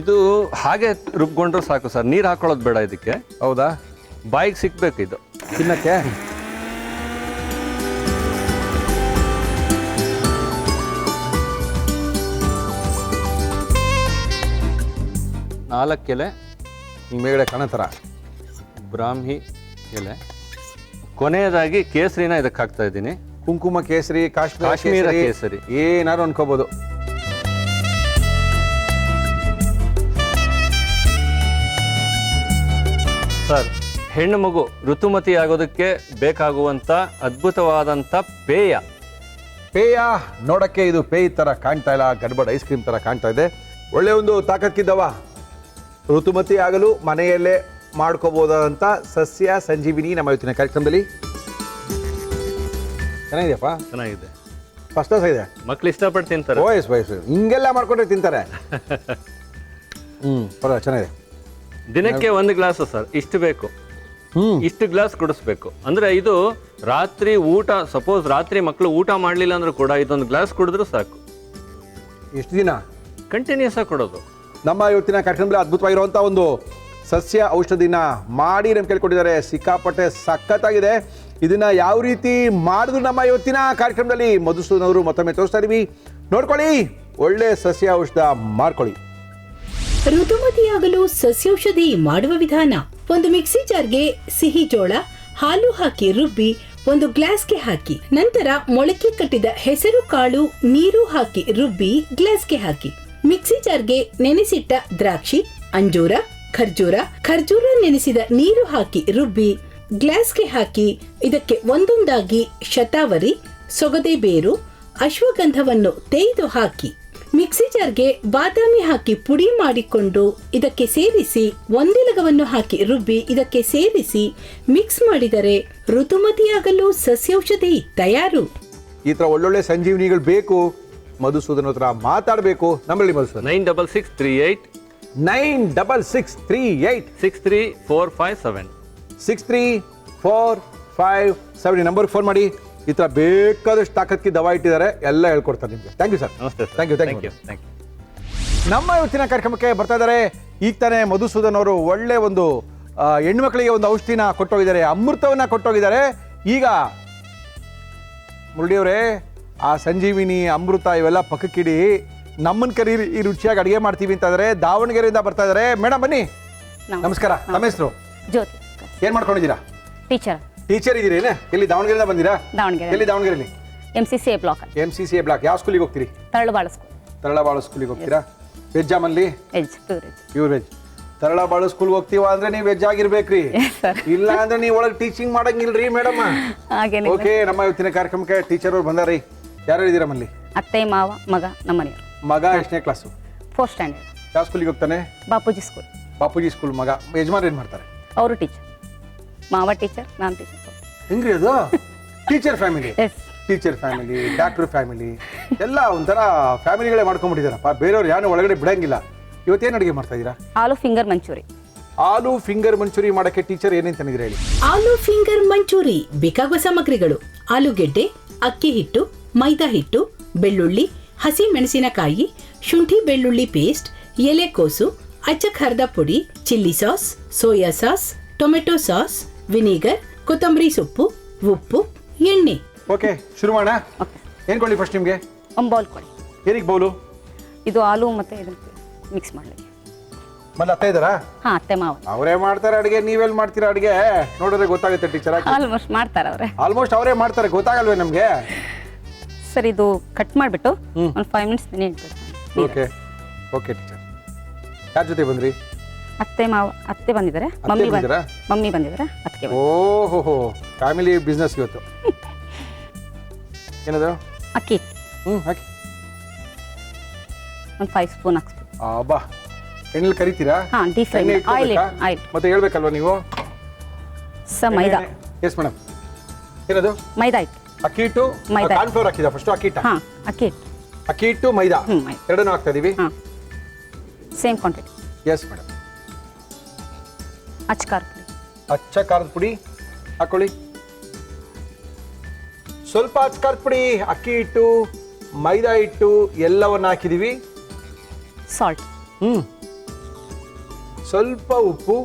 ಇದು ಹಾಗೆ ರುಬ್ಕೊಂಡ್ರು ಸಾಕು ಸರ್, ನೀರು ಹಾಕೊಳ್ಳೋದು ಬೇಡ ಇದಕ್ಕೆ. ಹೌದಾ? ಬಾಯಿಗೆ ಸಿಕ್ಬೇಕು ಇದು ತಿನ್ನಕ್ಕೆ. ನಾಲ್ಕು ಎಲೆ ಮೇಗಡೆ ಕಾಣತರ ಬ್ರಾಹ್ಮಿ ಎಲೆ. ಕೊನೆಯದಾಗಿ ಕೇಸರಿನ ಇದಕ್ಕೆ ಹಾಕ್ತಾ ಇದ್ದೀನಿ. ಕುಂಕುಮ ಕೇಸರಿ, ಕಾಶ್ಮೀರ ಕೇಸರಿ ಏನಾದ್ರು ಅನ್ಕೋಬಹುದು. ಸರ್, ಹೆಣ್ಣು ಮಗು ಋತುಮತಿ ಆಗೋದಕ್ಕೆ ಬೇಕಾಗುವಂತ ಅದ್ಭುತವಾದಂತ ಪೇಯ. ನೋಡಕ್ಕೆ ಇದು ಪೇಯ್ ತರ ಕಾಣ್ತಾ ಇಲ್ಲ, ಗಡ್ಬಡ್ ಐಸ್ ಕ್ರೀಮ್ ತರ ಕಾಣ್ತಾ ಇದೆ. ಒಳ್ಳೆ ಒಂದು ತಾಕತ್ತಿದ್ದವ, ಋತುಮತಿ ಆಗಲು ಮನೆಯಲ್ಲೇ ಮಾಡ್ಕೋಬಹುದಾದಂತ ಸಸ್ಯ ಸಂಜೀವಿನಿ ನಮ್ಮ ಇವತ್ತಿನ ಕಾರ್ಯಕ್ರಮದಲ್ಲಿ. ಚೆನ್ನಾಗಿದೆಯಪ್ಪ, ಚೆನ್ನಾಗಿದೆ, ಫಸ್ಟ್ ಕ್ಲಾಸ್ ಇದೆ. ಮಕ್ಳು ಇಷ್ಟಪಟ್ಟು ತಿಂತಾರೆ. ವಯಸ್ಸು ಹಿಂಗೆಲ್ಲ ಮಾಡ್ಕೊಂಡ್ರೆ ತಿಂತಾರೆ. ಪರವಾಗಿಲ್ಲ, ಚೆನ್ನಾಗಿದೆ. ದಿನಕ್ಕೆ 1 ಗ್ಲಾಸ್ ಸರ್, ಇಷ್ಟು ಬೇಕು. ಇಷ್ಟು ಗ್ಲಾಸ್ ಕುಡಿಸ್ಬೇಕು. ಅಂದ್ರೆ ಇದು ರಾತ್ರಿ ಊಟ, ಸಪೋಸ್ ರಾತ್ರಿ ಮಕ್ಕಳು ಊಟ ಮಾಡ್ಲಿಲ್ಲ ಅಂದ್ರೂ ಕೂಡ ಇದೊಂದು ಗ್ಲಾಸ್ ಕುಡಿದ್ರು ಸಾಕು. ಎಷ್ಟು ದಿನ ಕಂಟಿನ್ಯೂಸ್ ಆಗಿ ಕೊಡೋದು. ನಮ್ಮ ಇವತ್ತಿನ ಕಾರ್ಯಕ್ರಮದಲ್ಲಿ ಅದ್ಭುತವಾಗಿರುವಂಥ ಒಂದು ಸಸ್ಯ ಔಷಧಿನ ಮಾಡಿ ನಮ್ಗೆ ಕೇಳ್ಕೊಟ್ಟಿದ್ದಾರೆ. ಸಿಕ್ಕಾಪಟ್ಟೆ ಸಖತ್ತಾಗಿದೆ. ಇದನ್ನ ಯಾವ ರೀತಿ ಮಾಡಿದ್ರು ನಮ್ಮ ಇವತ್ತಿನ ಕಾರ್ಯಕ್ರಮದಲ್ಲಿ ಮಧುಸೂದನ್ ಅವರು ಮತ್ತೊಮ್ಮೆ ತೋರಿಸ್ತಾ ಇದೀವಿ, ನೋಡ್ಕೊಳ್ಳಿ, ಒಳ್ಳೆ ಸಸ್ಯ ಔಷಧ ಮಾಡ್ಕೊಳ್ಳಿ. ಋತುಮತಿಯಾಗಲು ಸಸ್ಯೌಷಧಿ ಮಾಡುವ ವಿಧಾನ: ಒಂದು ಮಿಕ್ಸಿ ಜಾರ್ಗೆ ಸಿಹಿ ಜೋಳ, ಹಾಲು ಹಾಕಿ ರುಬ್ಬಿ 1 ಗ್ಲಾಸ್ಗೆ ಹಾಕಿ. ನಂತರ ಮೊಳಕೆ ಕಟ್ಟಿದ ಹೆಸರು ಕಾಳು, ನೀರು ಹಾಕಿ ರುಬ್ಬಿ ಗ್ಲಾಸ್ಗೆ ಹಾಕಿ. ಮಿಕ್ಸಿ ಜಾರ್ಗೆ ನೆನೆಸಿಟ್ಟ ದ್ರಾಕ್ಷಿ, ಅಂಜೂರ, ಖರ್ಜೂರ ನೆನೆಸಿದ ನೀರು ಹಾಕಿ ರುಬ್ಬಿ ಗ್ಲಾಸ್ಗೆ ಹಾಕಿ. ಇದಕ್ಕೆ ಒಂದೊಂದಾಗಿ ಶತಾವರಿ, ಸೊಗದೆ ಬೇರು, ಅಶ್ವಗಂಧವನ್ನು ತೆಗೆದು ಹಾಕಿ. ಮಿಕ್ಸಿ ಜಾರ್ಗೆ ಬಾದಾಮಿ ಹಾಕಿ ಪುಡಿ ಮಾಡಿಕೊಂಡು ಇದಕ್ಕೆ ಸೇರಿಸಿ, ಒಂದೆಲಗವನ್ನು ಹಾಕಿ ರುಬ್ಬಿ ಇದಕ್ಕೆ ಸೇರಿಸಿ ಮಿಕ್ಸ್ ಮಾಡಿದರೆ ಋತುಮತಿಯಾಗಲು ಸಸ್ಯೌಷಧಿ ತಯಾರು. ಈ ತರ ಒಳ್ಳೊಳ್ಳೆ ಸಂಜೀವನಿಗಳು ಬೇಕು, ಮಧುಸೂದನ್ ಹತ್ರ ಮಾತಾಡಬೇಕು. ನಂಬಳಿ ಮಧುಸೂದನ್. 96638 96638 63457 63457 ನಂಬರ್ಗೆ ಫೋನ್ ಮಾಡಿ. ಈ ಥರ ಬೇಕಾದಷ್ಟು ತಾಕತ್ಗೆ ದವಾ ಇಟ್ಟಿದ್ದಾರೆ, ಎಲ್ಲ ಹೇಳ್ಕೊಡ್ತಾರೆ ನಿಮಗೆ. Thank you sir. ನಮಸ್ತೆ sir. Thank you thank you thank you. ನಮ್ಮ ಇವತ್ತಿನ ಕಾರ್ಯಕ್ರಮಕ್ಕೆ ಬರ್ತಾ ಇದ್ದಾರೆ. ಈಗ ತಾನೇ ಮಧುಸೂದನ್ ಅವರು ಒಳ್ಳೆ ಒಂದು ಹೆಣ್ಮಕ್ಳಿಗೆ ಒಂದು ಔಷಧಿನ ಕೊಟ್ಟೋಗಿದ್ದಾರೆ, ಅಮೃತವನ್ನ ಕೊಟ್ಟೋಗಿದ್ದಾರೆ. ಈಗ ಮುರಳಿಯವರೇ, ಆ ಸಂಜೀವಿನಿ ಅಮೃತ ಇವೆಲ್ಲ ಪಕ್ಕಕ್ಕಿಡಿ, ನಮ್ಮನ್ನ ಕರೀರಿ, ಈ ರುಚಿಯಾಗಿ ಅಡುಗೆ ಮಾಡ್ತೀವಿ ಅಂತಂದ್ರೆ ದಾವಣಗೆರೆಯಿಂದ ಬರ್ತಾ ಇದ್ದಾರೆ. ಮೇಡಮ್ ಬನ್ನಿ. ನಮಸ್ಕಾರ. ನಮ್ಮ ಹೆಸರು ಜ್ಯೋತಿ. ಏನ್ ಮಾಡ್ಕೊಂಡಿದ್ದೀರಾ? ಟೀಚರ್ ಇದ್ದೀರಿ? ಎಲ್ಲಿ ದಾವಣಗೆರೆಯಿಂದ ಬಂದಿರಾ? ದಾವಣಗೆರೆ. ಎಲ್ಲಿ ದಾವಣಗೆರೆಯಲ್ಲಿ? MCCA block. MCCA block. ಯಾವ ಸ್ಕೂಲಿಗೆ ಹೋಗ್ತೀರಿ? ತರಳಬಾಳು ಸ್ಕೂಲ್. ತರಳಬಾಳು ಸ್ಕೂಲಿಗೆ ಹೋಗ್ತೀರಾ? ವೆಜ್ ಆಮಲ್ಲಿ? Pure veg. ತರಳಬಾಳು ಸ್ಕೂಲ್ಗೆ ಹೋಗ್ತೀವ ಅಂದ್ರೆ ನೀವು ವೆಜ್ ಆಗಿರ್ಬೇಕ್ರಿ, ಇಲ್ಲ ಅಂದ್ರೆ ನೀವು ಒಳಗೆ ಟೀಚಿಂಗ್ ಮಾಡಂಗಿಲ್ರಿ ಮೇಡಮ್. ಓಕೆ, ನಮ್ಮ ಇವತ್ತಿನ ಕಾರ್ಯಕ್ರಮಕ್ಕೆ ಟೀಚರ್ ಅವ್ರು ಬಂದಾರಿ. ಯಾರು ಇದ್ದೀರಾ ಮಲ್ಲಿ? ಅತ್ತೆ, ಮಾವ, ಮಗ, ನಮ್ಮನೆಯವರು. ಮಗ ಎಷ್ಟನೇ ಕ್ಲಾಸು? 4th standard. ಯಾವ ಸ್ಕೂಲಿಗೆ ಹೋಗ್ತಾನೆ? ಬಾಪೂಜಿ ಸ್ಕೂಲ್. ಬಾಪೂಜಿ ಸ್ಕೂಲ್ ಮಗ. ಯಜಮಾನ್ ಏನ್ ಮಾಡ್ತಾರೆ? ಅವರು ಟೀಚರ್. ಮಾವ ಟೀಚರ್, ನಾನು ಟೀಚರ್. ಹೆಂಗ್ರಿ ಅದು? Teacher family. Yes. Teacher family, doctor family, ಎಲ್ಲ ಒಂಥರ ಫ್ಯಾಮಿಲಿಗಳೇ ಮಾಡ್ಕೊಂಡ್ಬಿಟ್ಟಿದ್ದಾರಪ್ಪ. ಬೇರೆಯವ್ರು ಯಾರು ಒಳಗಡೆ ಬಿಡಂಗಿಲ್ಲ. ಇವತ್ತೇನು ಅಡುಗೆ ಮಾಡ್ತಾ ಇದ್ದೀರಾ? ಆಲೂ finger Manchurian. Aloo finger manchurian ಮಾಡಕ್ಕೆ ಟೀಚರ್ ಏನೇನು ತಂದಿದ್ದೀರಾ ಹೇಳಿ? ಆಲೂ ಫಿಂಗರ್ ಮಂಚೂರಿ ಬೇಕಾಗುವ ಸಾಮಗ್ರಿಗಳು: ಆಲೂಗೆಡ್ಡೆ, ಅಕ್ಕಿ ಹಿಟ್ಟು, ಮೈದಾ ಹಿಟ್ಟು, ಬೆಳ್ಳುಳ್ಳಿ, ಹಸಿ ಮೆಣಸಿನಕಾಯಿ, ಶುಂಠಿ ಬೆಳ್ಳುಳ್ಳಿ ಪೇಸ್ಟ್, ಎಲೆಕೋಸು, ಅಚ್ಚ ಖಾರದ ಪುಡಿ, chilli sauce, soya sauce, tomato sauce, vinegar, ಕೊತ್ತಂಬರಿ ಸೊಪ್ಪು, ಉಪ್ಪು, ಎಣ್ಣೆ. ಓಕೆ, ಶುರು ಮಾಡೋಣ. ಏನು ಕೊಡಲಿ ಫಸ್ಟ್ ನಿಮಗೆ? ಒಂದು ಬೌಲ್ ಕೊಡಿ. ಏನಕ್ಕೆ ಬೌಲು? ಇದು ಆಲೂ ಮತ್ತೆ ಇದನ್ನು ಮಿಕ್ಸ್ ಮಾಡಲಿಕ್ಕೆ. ಮళ్ళీ ಅತ್ತ ಇದ್ದಾರಾ? ಹಾಂ, ಅತ್ತೆ ಮಾವ ಅವರೇ ಮಾಡ್ತಾರೆ ಅಡುಗೆ, ನೀವೆಲ್ಲಿ ಮಾಡ್ತೀರಾ ಅಡುಗೆ? ನೋಡಿದ್ರೆ ಗೊತ್ತಾಗುತ್ತೆ ಟೀಚರ್. ಆಲ್ಮೋಸ್ಟ್ ಮಾಡ್ತಾರೆ ಅವರೇ. ಆಲ್ಮೋಸ್ಟ್ ಅವರೇ ಮಾಡ್ತಾರೆ, ಗೊತ್ತಾಗಲ್ವೇ ನಮಗೆ? ಸರ್, ಇದು ಕಟ್ ಮಾಡಿಬಿಟ್ಟು ಒಂದು 5 ಮಿನಿಟ್ಸ್ ನೆನೆ ಇಡ್ಬೇಕು. Okay okay teacher. ಯಾರ ಜೊತೆ ಬಂದ್ರಿ? ಅತ್ತೆ ಮಾವ. ಅತ್ತೆ ಬಂದಿದ್ದಾರೆ, ಮಮ್ಮಿ ಬಂದಿದ್ದಾರೆ, ಅದಕ್ಕೆ. ಓಹೋ, ಫ್ಯಾಮಿಲಿ ಬಿಸ್ನೆಸ್ ಇವತ್ತು. ಏನದು? ಅಕ್ಕಿ. ಹಾಕಿ. ಒಂದು 5 ಸ್ಪೂನ್ ಹಾಕ್ಸ್ಬೇಕು. ಬಾ, ಎಣ್ಣೆಲಿ ಕರಿತೀರಾ? ಹಾಂ, ಡೀಪ್ ಫ್ರೈ. ಆಯಿಲ್ ಮತ್ತೆ ಹೇಳ್ಬೇಕಲ್ವಾ ನೀವು? ಮೈದಾ. Yes madam. ಏನದು? ಮೈದಾ ಹಿಟ್ಟು. ಅಕ್ಕಿ ಹಿಟ್ಟು, ಮೈದಾ. ಕಾರ್ನ್ಫ್ಲವರ್ ಹಾಕಿದ ಫಸ್ಟ್? ಅಕ್ಕಿ ಹಿಟ್ಟು. ಹಾಂ, ಅಕ್ಕಿ ಹಿಟ್ಟು. ಅಕ್ಕಿ ಹಿಟ್ಟು, ಮೈದಾ ಎರಡನ್ನೂ ಹಾಕ್ತಾ ಇದೀವಿ. ಹಾಂ, ಸೇಮ್ ಕ್ವಾಂಟಿಟಿ. Yes madam. ಅಚ್ಚ ಖಾರದ ಪುಡಿ. ಅಚ್ಚ ಖಾರದ ಪುಡಿ ಹಾಕೊಳ್ಳಿ. ಸ್ವಲ್ಪ ಅಚ್ಚ ಖಾರದ ಪುಡಿ, ಅಕ್ಕಿ ಹಿಟ್ಟು, ಮೈದಾ ಹಿಟ್ಟು ಎಲ್ಲವನ್ನ ಹಾಕಿದೀವಿ. ಸಾಲ್ಟ್. ಸ್ವಲ್ಪ ಉಪ್ಪು.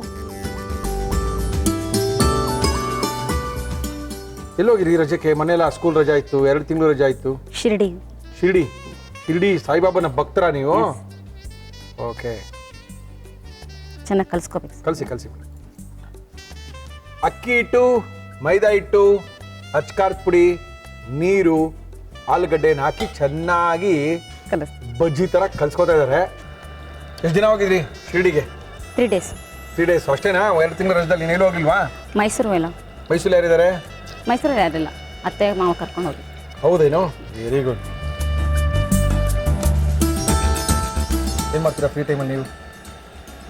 ಎಲ್ಲೋಗಿರಿ ರಜಕ್ಕೆ? ಮನೆಯಲ್ಲ ಸ್ಕೂಲ್ ರಜಾ ಇತ್ತು, 2 ತಿಂಗಳು ರಜಾ ಇತ್ತು. ಶಿರ್ಡಿ ಸಾಯಿಬಾಬನ ಭಕ್ತರ ನೀವು? ಓಕೆ, ಚೆನ್ನಾಗಿ ಕಲಿಸ್ಕೋಬೇಕು. ಕಲಸಿ. ಅಕ್ಕಿ ಹಿಟ್ಟು, ಮೈದಾ ಹಿಟ್ಟು, ಅಚ್ಚ ಖಾರದ ಪುಡಿ, ನೀರು, ಆಲೂಗಡ್ಡೆನ ಹಾಕಿ ಚೆನ್ನಾಗಿ ಬಜ್ಜಿ ಥರ ಕಲ್ಸ್ಕೊತಾ ಇದ್ದಾರೆ. ಎಷ್ಟು ದಿನ ಹೋಗಿದ್ರಿ ಶಿರ್ಡಿಗೆ? 3 ಡೇಸ್. 3 ಡೇಸ್ ಅಷ್ಟೇನಾ? 2 ತಿಂಗಳ ರಜದಲ್ಲಿ ನೀನು ಹೋಗಿಲ್ವಾ? ಮೈಸೂರಲ್ಲಿ ಯಾರಿದ್ದಾರೆ? ಮೈಸೂರಲ್ಲಿ ಯಾರಿಲ್ಲ, ಅತ್ತೆ ಮಾವ ಕರ್ಕೊಂಡು ಹೋಗಿ. ಹೌದೇನೋ? Very good. ಏನು ಮಾಡ್ತೀರಾ ಫ್ರೀ ಟೈಮಲ್ಲಿ ನೀವು?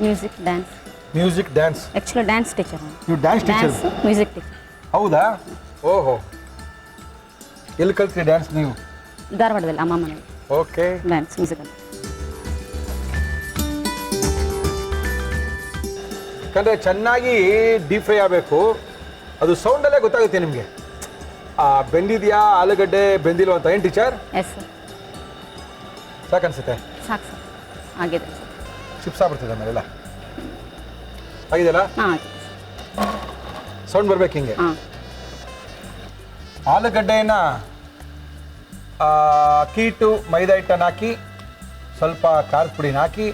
Music, dance. Actually dance teacher. ನೀವು ಡ್ಯಾನ್ಸ್ ಟೀಚರ್? Music teacher. ಹೌದಾ? ಓಹೋ, ಎಲ್ಲಿ ಕಲ್ತ್ರಿ ಡ್ಯಾನ್ಸ್ ನೀವು? ಧಾರವಾಡದಲ್ಲಿ ಅಮ್ಮ ಮನೆಯಲ್ಲಿ. ಓಕೆ, ಡ್ಯಾನ್ಸ್ ಮ್ಯೂಸಿಕ್ ಅಂತ. ಯಾಕಂದರೆ ಚೆನ್ನಾಗಿ ಡೀಪ್ ಫ್ರೈ ಆಗಬೇಕು. ಅದು ಸೌಂಡಲ್ಲೇ ಗೊತ್ತಾಗುತ್ತೆ ನಿಮಗೆ ಬೆಂದಿದೆಯಾ ಆಲೂಗಡ್ಡೆ ಬೆಂದಿಲ್ವ ಅಂತ. ಏನು ಟೀಚರ್? Yes sir. ಸಾಕನ್ಸುತ್ತೆ? ಸಾಕು ಸರ್, ಆಗಿದೆ. ಚಿಪ್ಸ್ ಆಗ್ಬಿಡ್ತದೆ ಆಮೇಲೆಲ್ಲ ಆಗಿದೆಯಲ್ಲ? ಹಾಂ, ಆಗಿದೆ. ಸೌಂಡ್ ಬರ್ಬೇಕು ಹಿಂಗೆ. ಹಾಂ, ಆಲೂಗಡ್ಡೆಯನ್ನು ಅಕ್ಕಿ ಹಿಟ್ಟು, ಮೈದಾ ಹಿಟ್ಟನ್ನು ಹಾಕಿ, ಸ್ವಲ್ಪ ಖಾರದ ಪುಡಿನ ಹಾಕಿ,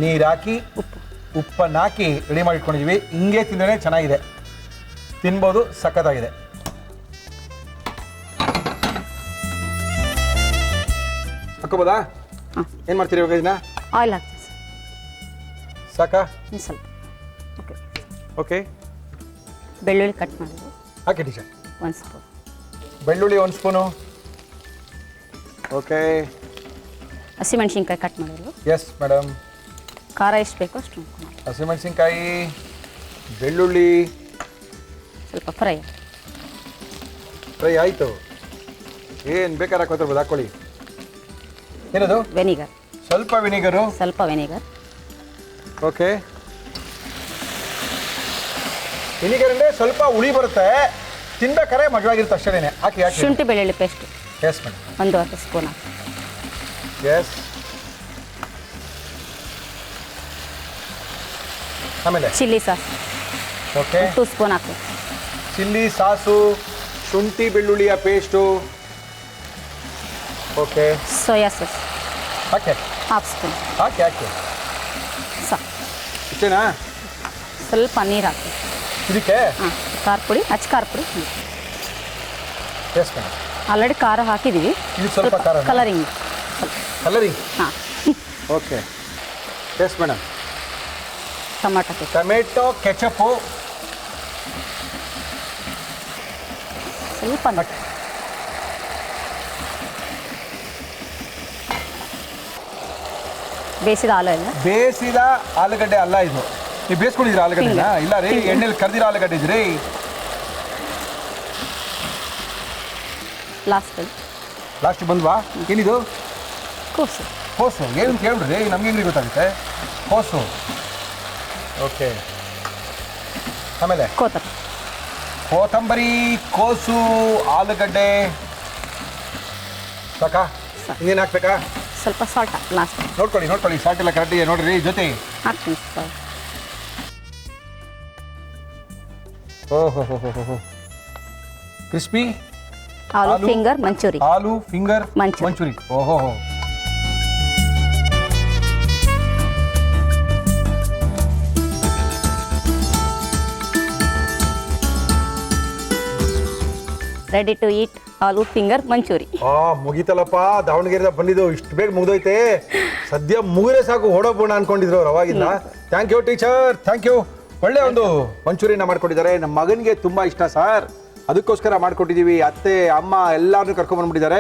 ನೀರು ಹಾಕಿ, ಉಪ್ಪನ್ನು ಹಾಕಿ ರೆಡಿ ಮಾಡಿ ಇಟ್ಕೊಂಡಿದ್ದೀವಿ. ಹಿಂಗೆ ತಿಂದ್ರೆ ಚೆನ್ನಾಗಿದೆ, ತಿನ್ಬೋದು, ಸಖತ್ತಾಗಿದೆ. ಹಾಕೋಬೋದಾ? ಹಾಂ. ಏನು ಮಾಡ್ತೀರಿ ಇವಾಗ ಇದನ್ನ? ಆಯಿಲ್ ಹಾಕ್ತೀವಿ ಸರ್. ಸಾಕಾ? ಸ್ವಲ್ಪ. ಓಕೆ. ಓಕೆ, ಬೆಳ್ಳುಳ್ಳಿ ಕಟ್ ಮಾಡಿದ್ದು ಹಾಕಿ ಟೀಚರ್. 1 ಸ್ಪೂನ್ ಬೆಳ್ಳುಳ್ಳಿ 1 ಸ್ಪೂನು. ಓಕೆ. ಹಸಿಮೆಣಸಿನ್ಕಾಯಿ ಕಟ್ ಮಾಡಿದ್ದು. Yes madam. ಖಾರ ಎಷ್ಟು ಬೇಕೋ ಅಷ್ಟು. ಹಸಿಮೆಣಸಿನ್ಕಾಯಿ, ಬೆಳ್ಳುಳ್ಳಿ ಸ್ವಲ್ಪ ಫ್ರೈ ಆಯಿತು. ಏನು ಬೇಕಾದ್ರೆ ಹಾಕೋತಿರ್ಬೋದು, ಹಾಕೊಳ್ಳಿ. ಏನದು? ವೆನಿಗರ್. ಸ್ವಲ್ಪ ವಿನಿಗರು. ಓಕೆ. ವಿನಿಗರ್ ಅಂದರೆ ಸ್ವಲ್ಪ ಹುಳಿ ಬರುತ್ತೆ, ತಿನ್ಬೇಕಾರೆ ಮಜವಾಗಿರುತ್ತೆ ಅಷ್ಟೇನೆ. ಹಾಕಿ ಹಾಕಿ. ಶುಂಠಿ ಬೆಳ್ಳುಳ್ಳಿ ಪೇಸ್ಟ್ ಎಸ್ ಮೇಡಮ್. 1 ಸ್ಪೂನ್ ಹಾಕಿ. ಎಸ್. ಆಮೇಲೆ ಚಿಲ್ಲಿ ಸಾಸ್ ಓಕೆ 2 ಸ್ಪೂನ್ ಹಾಕಿ. ಚಿಲ್ಲಿ ಸಾಸು, ಶುಂಠಿ ಬೆಳ್ಳುಳ್ಳಿಯ ಪೇಸ್ಟು. ಓಕೆ. ಸೋಯಾ ಸಾಸ್ ಹಾಕಿ 1/2 ಸ್ಪೂನ್ ಹಾಕಿ ಹಾಕಿ. ಸಾಕು. ಇಷ್ಟೇನಾ? ಸ್ವಲ್ಪ ನೀರು ಹಾಕಿ. ಇದಕ್ಕೆ ಹಾಂ, ಖಾರ ಪುಡಿ, ಖಾರ ಪುಡಿ. Yes madam. ಆಲ್ರೆಡಿ ಖಾರ ಹಾಕಿದ್ದೀವಿ. ಇದು ಸ್ವಲ್ಪ ಖಾರ ಕಲರಿಂಗ್. ಕಲರಿಂಗ್. ಹಾಂ. Okay. Yes madam. Tomato paste tomato ketchup ಸ್ವಲ್ಪ ಹಾಕಿ. ಬೇಯಿಸಿದ ಆಲೂ ಎಲ್ಲ. ಬೇಯಿಸಿದ ಆಲೂಗಡ್ಡೆ ಅಲ್ಲ ಇದು. ನೀವು ಬೇಯಿಸ್ಕೊಂಡಿದ್ದೀರಾ ಆಲೂಗಡ್ಡೆನ? ಇಲ್ಲ ರೀ, ಎಣ್ಣೆಲಿ ಕರ್ದಿರೋ ಆಲೂಗಡ್ಡೆ ಇದ್ರಿ. ಲಾಸ್ಟ್ ಬಂದ್ವಾ? ಏನಿದು? ಕೋಸು. ಕೋಸು ಏನು ಕೇಳ್ರಿ, ನಮ್ಗೆ ಹೆಂಗ್ರಿ ಗೊತ್ತಾಗುತ್ತೆ? ಕೋಸು. ಓಕೆ. ಆಮೇಲೆ ಕೊತ್ತಂಬರಿ, ಕೋಸು, ಆಲೂಗಡ್ಡೆ. ಸಾಕಾ? ಇನ್ನೇನು ಹಾಕ್ಬೇಕಾ? ಸ್ವಲ್ಪ ಸಾಲ್ಟ್ ಲಾಸ್ಟ್ ನೋಡ್ಕೊಳ್ಳಿ ಸಾಲ್ಟ್ ಎಲ್ಲ ಕರೆಕ್ಟ್ ಇದೆ ನೋಡ್ರಿ ಜೊತೆ. ಹಾಕ್ತೀನಿ. ಓಹೋ crispy aloo finger Manchurian. Aloo finger Manchurian. ಓಹೋ. Ready to eat aloo finger Manchurian. ಮುಗಿತಲ್ಲಪ್ಪ, ದಾವಣಗೆರೆ ಬಂದಿದ್ದು ಇಷ್ಟು ಬೇಗ ಮುಗಿದೋಯ್ತೆ. ಸದ್ಯ ಮುಗಿದ್ರೆ ಸಾಕು ಹೊಡೋಬೋಣ ಅನ್ಕೊಂಡಿದ್ರು ಅವ್ರು ಅವಾಗಿಂದ. Thank you teacher, thank you. ಒಳ್ಳೆ ಒಂದು ಮಂಚೂರಿನ ಮಾಡ್ಕೊಟ್ಟಿದ್ದಾರೆ. ನಮ್ಮ ಮಗನಿಗೆ ತುಂಬಾ ಇಷ್ಟ ಸರ್, ಅದಕ್ಕೋಸ್ಕರ ಮಾಡ್ಕೊಟ್ಟಿದ್ದೀವಿ. ಅತ್ತೆ ಅಮ್ಮ ಎಲ್ಲಾರನ್ನೂ ಕರ್ಕೊಂಡ್ಬಂದ್ಬಿಟ್ಟಿದ್ದಾರೆ.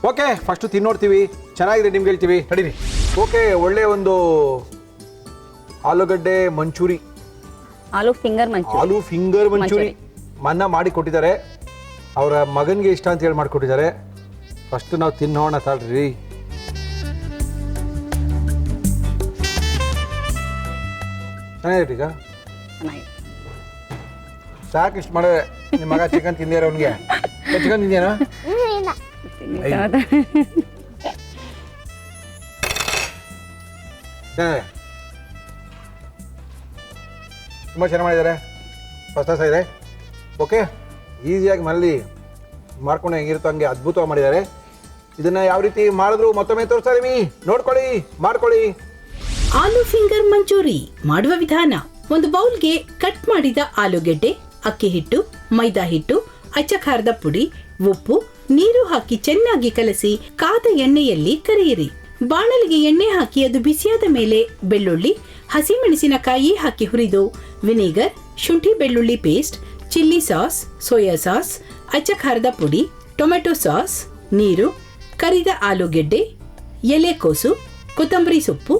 ಓಕೆ, ಫಸ್ಟು ತಿನ್ನೋಡ್ತೀವಿ, ಚೆನ್ನಾಗಿದೆ ನಿಮ್ಗೆ ಹೇಳ್ತೀವಿ, ನಡೀರಿ. ಓಕೆ, ಒಳ್ಳೆ ಒಂದು ಆಲೂಗಡ್ಡೆ ಮಂಚೂರಿ, ಆಲೂ ಫಿಂಗರ್ ಮಂಚೂರಿ ಮನ್ನ ಮಾಡಿ ಕೊಟ್ಟಿದ್ದಾರೆ. ಅವರ ಮಗನಿಗೆ ಇಷ್ಟ ಅಂತ ಹೇಳಿ ಮಾಡಿಕೊಟ್ಟಿದ್ದಾರೆ. ಫಸ್ಟ್ ನಾವು ತಿನ್ನೋಣ ತಾಳ್ರಿ. ಚೆನ್ನಾಗಿದೆ ಈಗ, ಸಾಕು ಇಷ್ಟು ಮಾಡಿದ್ರೆ. ನಿಮ್ಮ ಮಗ ಚಿಕನ್ ತಿಂದಿರ ಅವನಿಗೆ? ಚಿಕನ್ ತಿಂದೇನಾ? ತುಂಬ ಚೆನ್ನಾಗಿ ಮಾಡಿದ್ದಾರೆ, ಫಸ್ಟ್ ಕ್ಲಾಸ್ ಇದೆ. ಓಕೆ, ಈಸಿಯಾಗಿ ಮನೇಲಿ ಮಾಡ್ಕೊಂಡು ಹೆಂಗಿರುತ್ತೋ ಹಂಗೆ ಅದ್ಭುತವಾಗಿ ಮಾಡಿದ್ದಾರೆ. ಇದನ್ನ ಯಾವ ರೀತಿ ಮಾಡಿದ್ರು ಮತ್ತೊಮ್ಮೆ ತೋರಿಸ್ತಾ ಇದೀವಿ, ನೋಡ್ಕೊಳ್ಳಿ, ಮಾಡ್ಕೊಳ್ಳಿ. ಆಲೂ ಫಿಂಗರ್ ಮಂಚೂರಿ ಮಾಡುವ ವಿಧಾನ: ಒಂದು ಬೌಲ್ಗೆ ಕಟ್ ಮಾಡಿದ ಆಲೂಗೆಡ್ಡೆ, ಅಕ್ಕಿ ಹಿಟ್ಟು, ಮೈದಾ ಹಿಟ್ಟು, ಅಚ್ಚ ಖಾರದ ಪುಡಿ, ಉಪ್ಪು, ನೀರು ಹಾಕಿ ಚೆನ್ನಾಗಿ ಕಲಸಿ ಕಾದ ಎಣ್ಣೆಯಲ್ಲಿ ಕರಿಯಿರಿ. ಬಾಣಲಿಗೆ ಎಣ್ಣೆ ಹಾಕಿ ಅದು ಬಿಸಿಯಾದ ಮೇಲೆ ಬೆಳ್ಳುಳ್ಳಿ, ಹಸಿಮೆಣಸಿನಕಾಯಿ ಹಾಕಿ ಹುರಿದು ವಿನೆಗರ್, ಶುಂಠಿ ಬೆಳ್ಳುಳ್ಳಿ paste, chilli sauce, soya sauce, ಅಚ್ಚ ಖಾರದ ಪುಡಿ, ಟೊಮೆಟೊ ಸಾಸ್, ನೀರು, ಕರಿದ ಆಲೂಗೆಡ್ಡೆ, ಎಲೆಕೋಸು, ಕೊತ್ತಂಬರಿ ಸೊಪ್ಪು,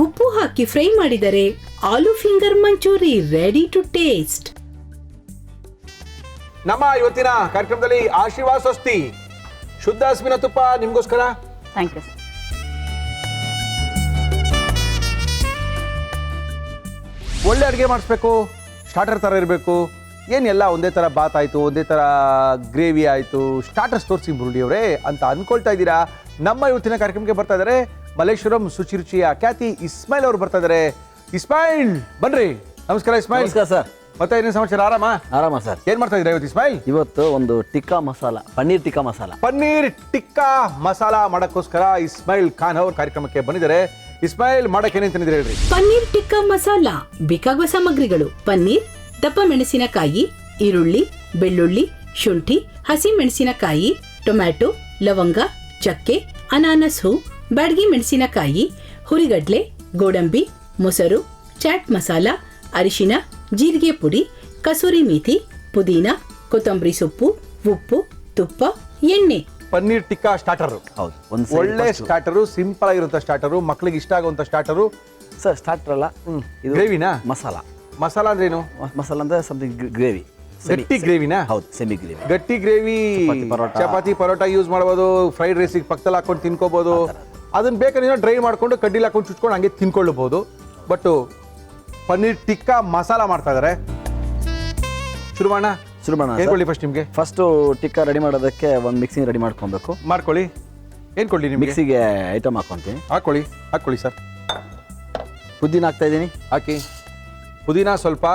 ಉಪ್ಪು ಹಾಕಿ ಫ್ರೈ ಮಾಡಿದರೆ aloo finger Manchurian ready to taste. ನಮ್ಮ ಇವತ್ತಿನ ಕಾರ್ಯಕ್ರಮದಲ್ಲಿ ಆಶೀರ್ವಾದ ಸ್ವಸ್ತಿ ಶುದ್ಧ ಹಸುವಿನ ತುಪ್ಪ ನಿಮ್ಗೋಸ್ಕರ. Thank you. ಒಳ್ಳೆ ಅಡುಗೆ ಮಾಡಿಸ್ಬೇಕು, ಸ್ಟಾರ್ಟರ್ ಥರ ಇರಬೇಕು. ಏನೆಲ್ಲ ಒಂದೇ ಥರ ಬಾತ್ ಆಯಿತು, ಒಂದೇ ಥರ ಗ್ರೇವಿ ಆಯಿತು, ಸ್ಟಾರ್ಟರ್ಸ್ ತೋರಿಸಿ ಮುರುಳಿಯವರೇ ಅಂತ ಅಂದ್ಕೊಳ್ತಾ ಇದ್ದೀರಾ. ನಮ್ಮ ಇವತ್ತಿನ ಕಾರ್ಯಕ್ರಮಕ್ಕೆ ಬರ್ತಾ ಇದ್ದಾರೆ ಮಲ್ಲೇಶ್ವರಂ ಶುಚಿರುಚಿಯ ಖ್ಯಾತಿ ಇಸ್ಮಾಯಿಲ್ ಅವರು ಬರ್ತಾ ಇದ್ದಾರೆ. ಇಸ್ಮಾಯಿಲ್ ಬನ್ರಿ. ನಮಸ್ಕಾರ ಇಸ್ಮಾಯಿಲ್. ನಮಸ್ಕಾರ ಸರ್. ಮತ್ತೆ ಏನೇನು ಸಮಾಚಾರ? ಆರಾಮ ಸರ್. ಏನ್ ಮಾಡ್ತಾ ಇದ್ದೀರಾ ಇವತ್ತು ಇಸ್ಮಾಯಿಲ್? ಇವತ್ತು ಒಂದು ಟಿಕ್ಕಾ ಮಸಾಲ, ಪನ್ನೀರ್ ಟಿಕ್ಕಾ ಮಸಾಲ ಮಾಡಕ್ಕೋಸ್ಕರ ಇಸ್ಮಾಯಿಲ್ ಖಾನ್ ಅವ್ರ ಕಾರ್ಯಕ್ರಮಕ್ಕೆ ಬಂದಿದ್ದಾರೆ. ಇಸ್ಮಾಯಿಲ್ ಮಾಡಕ್ಕೆ ಏನೇನು ತಂದಿದ್ದೀರಾ ಹೇಳ್ರಿ? ಪನ್ನೀರ್ ಟಿಕ್ಕಾ ಮಸಾಲ ಬೇಕಾಗುವ ಸಾಮಗ್ರಿಗಳು: ಪನ್ನೀರ್, ದಪ್ಪ ಮೆಣಸಿನಕಾಯಿ, ಈರುಳ್ಳಿ, ಬೆಳ್ಳುಳ್ಳಿ, ಶುಂಠಿ, ಹಸಿ ಮೆಣಸಿನಕಾಯಿ, ಟೊಮ್ಯಾಟೊ, ಲವಂಗ, ಚಕ್ಕೆ, ಅನಾನಸ್ ಹೂ, ಬ್ಯಾಡಗಿ ಮೆಣಸಿನಕಾಯಿ, ಹುರಿಗಡ್ಲೆ, ಗೋಡಂಬಿ, ಮೊಸರು, ಚಾಟ್ ಮಸಾಲ, ಅರಿಶಿನ, ಜೀರಿಗೆ ಪುಡಿ, ಕಸೂರಿ ಮೇಥಿ, ಪುದೀನ, ಕೊತ್ತಂಬರಿ ಸೊಪ್ಪು, ಉಪ್ಪು, ತುಪ್ಪ, ಎಣ್ಣೆ. ಪನ್ನೀರ್ ಟಿಕ್ಕಾ ಸ್ಟಾರ್ಟರ್. ಹೌದು, ಒಳ್ಳೆ ಸ್ಟಾರ್ಟರು, ಸಿಂಪಲ್ ಆಗಿರುವಂತ ಸ್ಟಾರ್ಟರು, ಮಕ್ಕಳಿಗೆ ಇಷ್ಟ ಆಗುವಂತ ಸ್ಟಾರ್ಟರು. ಸರ್ ಸ್ಟಾರ್ಟರ್ ಅಲ್ಲ, ಇದು ಗ್ರೇವಿನಾ? ಮಸಾಲ ಅಂದ್ರೆ ಏನು? ಮಸಾಲ ಅಂದ್ರೆ ಸಮಥಿಂಗ್ ಗ್ರೇವಿ. ಗಟ್ಟಿ ಗ್ರೇವಿನಾ? ಹೌದು, ಸೆಮಿ ಗ್ರೇವಿ. ಗಟ್ಟಿ ಗ್ರೇವಿ. ಚಪಾತಿ ಪರೋಟ ಯೂಸ್ ಮಾಡ್ಬೋದು, ಫ್ರೈಡ್ ರೈಸಿಗೆ ಪಕ್ಕದಲ್ಲಿ ಹಾಕೊಂಡು ತಿನ್ಕೋಬಹುದು. ಅದನ್ನ ಬೇಕಾದ್ರೆ ಡ್ರೈ ಮಾಡ್ಕೊಂಡು ಕಡ್ಡಿಲಿ ಹಾಕೊಂಡು ಚುಚ್ಕೊಂಡು ಹಂಗೆ ತಿನ್ಕೊಳ್ಳಬಹುದು. ಬಟ್ ಪನ್ನೀರ್ ಟಿಕ್ಕಾ ಮಸಾಲ ಮಾಡ್ತಾ ಇದಾರೆ. ಶುರು ಮಾಡೋಣ. ಶುರು ಮಾಡೋಣ ಏನ್ ಸರ್. ಕೊಡ್ಲಿ ಫಸ್ಟ್ ನಿಮ್ಗೆ? ಫಸ್ಟು ಟಿಕ್ಕಾ ರೆಡಿ ಮಾಡೋದಕ್ಕೆ ಒಂದು ಮಿಕ್ಸಿಂಗ್ ರೆಡಿ ಮಾಡ್ಕೊಬೇಕು. ಮಾಡ್ಕೊಳ್ಳಿ. ಏನ್ ಕೊಡ್ಲಿ ನಿಮ್ಗೆ? ಮಿಕ್ಸಿಗೆ ಐಟಮ್ ಹಾಕ್ಕೊತೀನಿ. ಹಾಕೊಳ್ಳಿ ಸರ್. ಪುದೀನ ಹಾಕ್ತಾ ಇದ್ದೀನಿ. ಹಾಕಿ. ಪುದೀನ ಸ್ವಲ್ಪ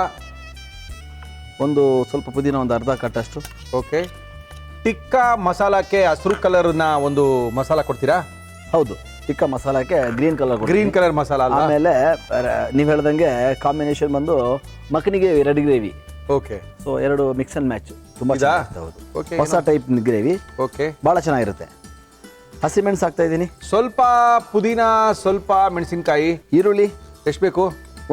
ಪುದೀನ ಒಂದು ಅರ್ಧ ಕಟ್ಟಷ್ಟು. ಓಕೆ. ಟಿಕ್ಕಾ ಮಸಾಲಕ್ಕೆ ಹಸಿರು ಕಲರ್ನ ಒಂದು ಮಸಾಲ ಕೊಡ್ತೀರಾ? ಹೌದು, ಟಿಕ್ಕಾ ಮಸಾಲಕ್ಕೆ ಗ್ರೀನ್ ಕಲರ್ ಮಸಾಲ ಅಲ್ಲ? ಆಮೇಲೆ ನೀವು ಹೇಳ್ದಂಗೆ ಕಾಂಬಿನೇಷನ್ ಬಂದು ಮಕ್ಕನಿಗೆ ರೆಡ್ ಗ್ರೇವಿ. ಓಕೆ. ಸೊ ಎರಡು ಮಿಕ್ಸ್ ಅಂಡ್ ಮ್ಯಾಚ್ ತುಂಬಾ ಇದಾ? ಚೆನ್ನಾಗಿರುತ್ತೆ. ಹೌದು, ಓಕೆ. ಹೊಸ ಟೈಪ್ ಗ್ರೇವಿ, ಓಕೆ. ಭಾಳ ಚೆನ್ನಾಗಿರುತ್ತೆ. ಹಸಿಮೆಣಸು ಹಾಕ್ತಾ ಇದ್ದೀನಿ. ಸ್ವಲ್ಪ ಪುದೀನ, ಸ್ವಲ್ಪ ಮೆಣಸಿನಕಾಯಿ. ಈರುಳ್ಳಿ ಎಷ್ಟು ಬೇಕು?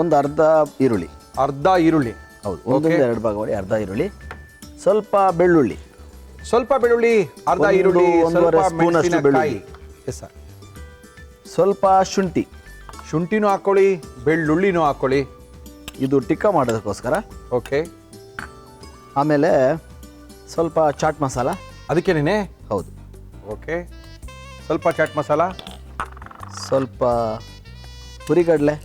ಒಂದು ಅರ್ಧ ಈರುಳ್ಳಿ. ಅರ್ಧ ಈರುಳ್ಳಿ. ಹೌದು, ಒಂದೊಂದು ಎರಡು ಭಾಗ ಮಾಡಿ ಅರ್ಧ ಈರುಳ್ಳಿ. ಸ್ವಲ್ಪ ಬೆಳ್ಳುಳ್ಳಿ. ಸ್ವಲ್ಪ ಬೆಳ್ಳುಳ್ಳಿ, ಅರ್ಧ ಈರುಳ್ಳಿ, ಒಂದೂವರೆ ಸ್ವಲ್ಪ ಸ್ಪೂನ್ ಅಷ್ಟು ಮೆಣಸಿನಕಾಯಿ. ಬೆಳ್ಳುಳ್ಳಿ. Yes sir. ಸ್ವಲ್ಪ ಶುಂಠಿ. ಶುಂಠಿನೂ ಹಾಕೊಳ್ಳಿ, ಬೆಳ್ಳುಳ್ಳಿನೂ ಹಾಕೊಳ್ಳಿ. ಇದು ಟಿಕ್ಕಾ ಮಾಡೋದಕ್ಕೋಸ್ಕರ. ಓಕೆ. ಆಮೇಲೆ ಸ್ವಲ್ಪ ಚಾಟ್ ಮಸಾಲ. ಅದಕ್ಕೇನೇನೆ? ಹೌದು. ಓಕೆ. ಸ್ವಲ್ಪ ಚಾಟ್ ಮಸಾಲ, ಸ್ವಲ್ಪ ಹುರಿಗಡಲೆ,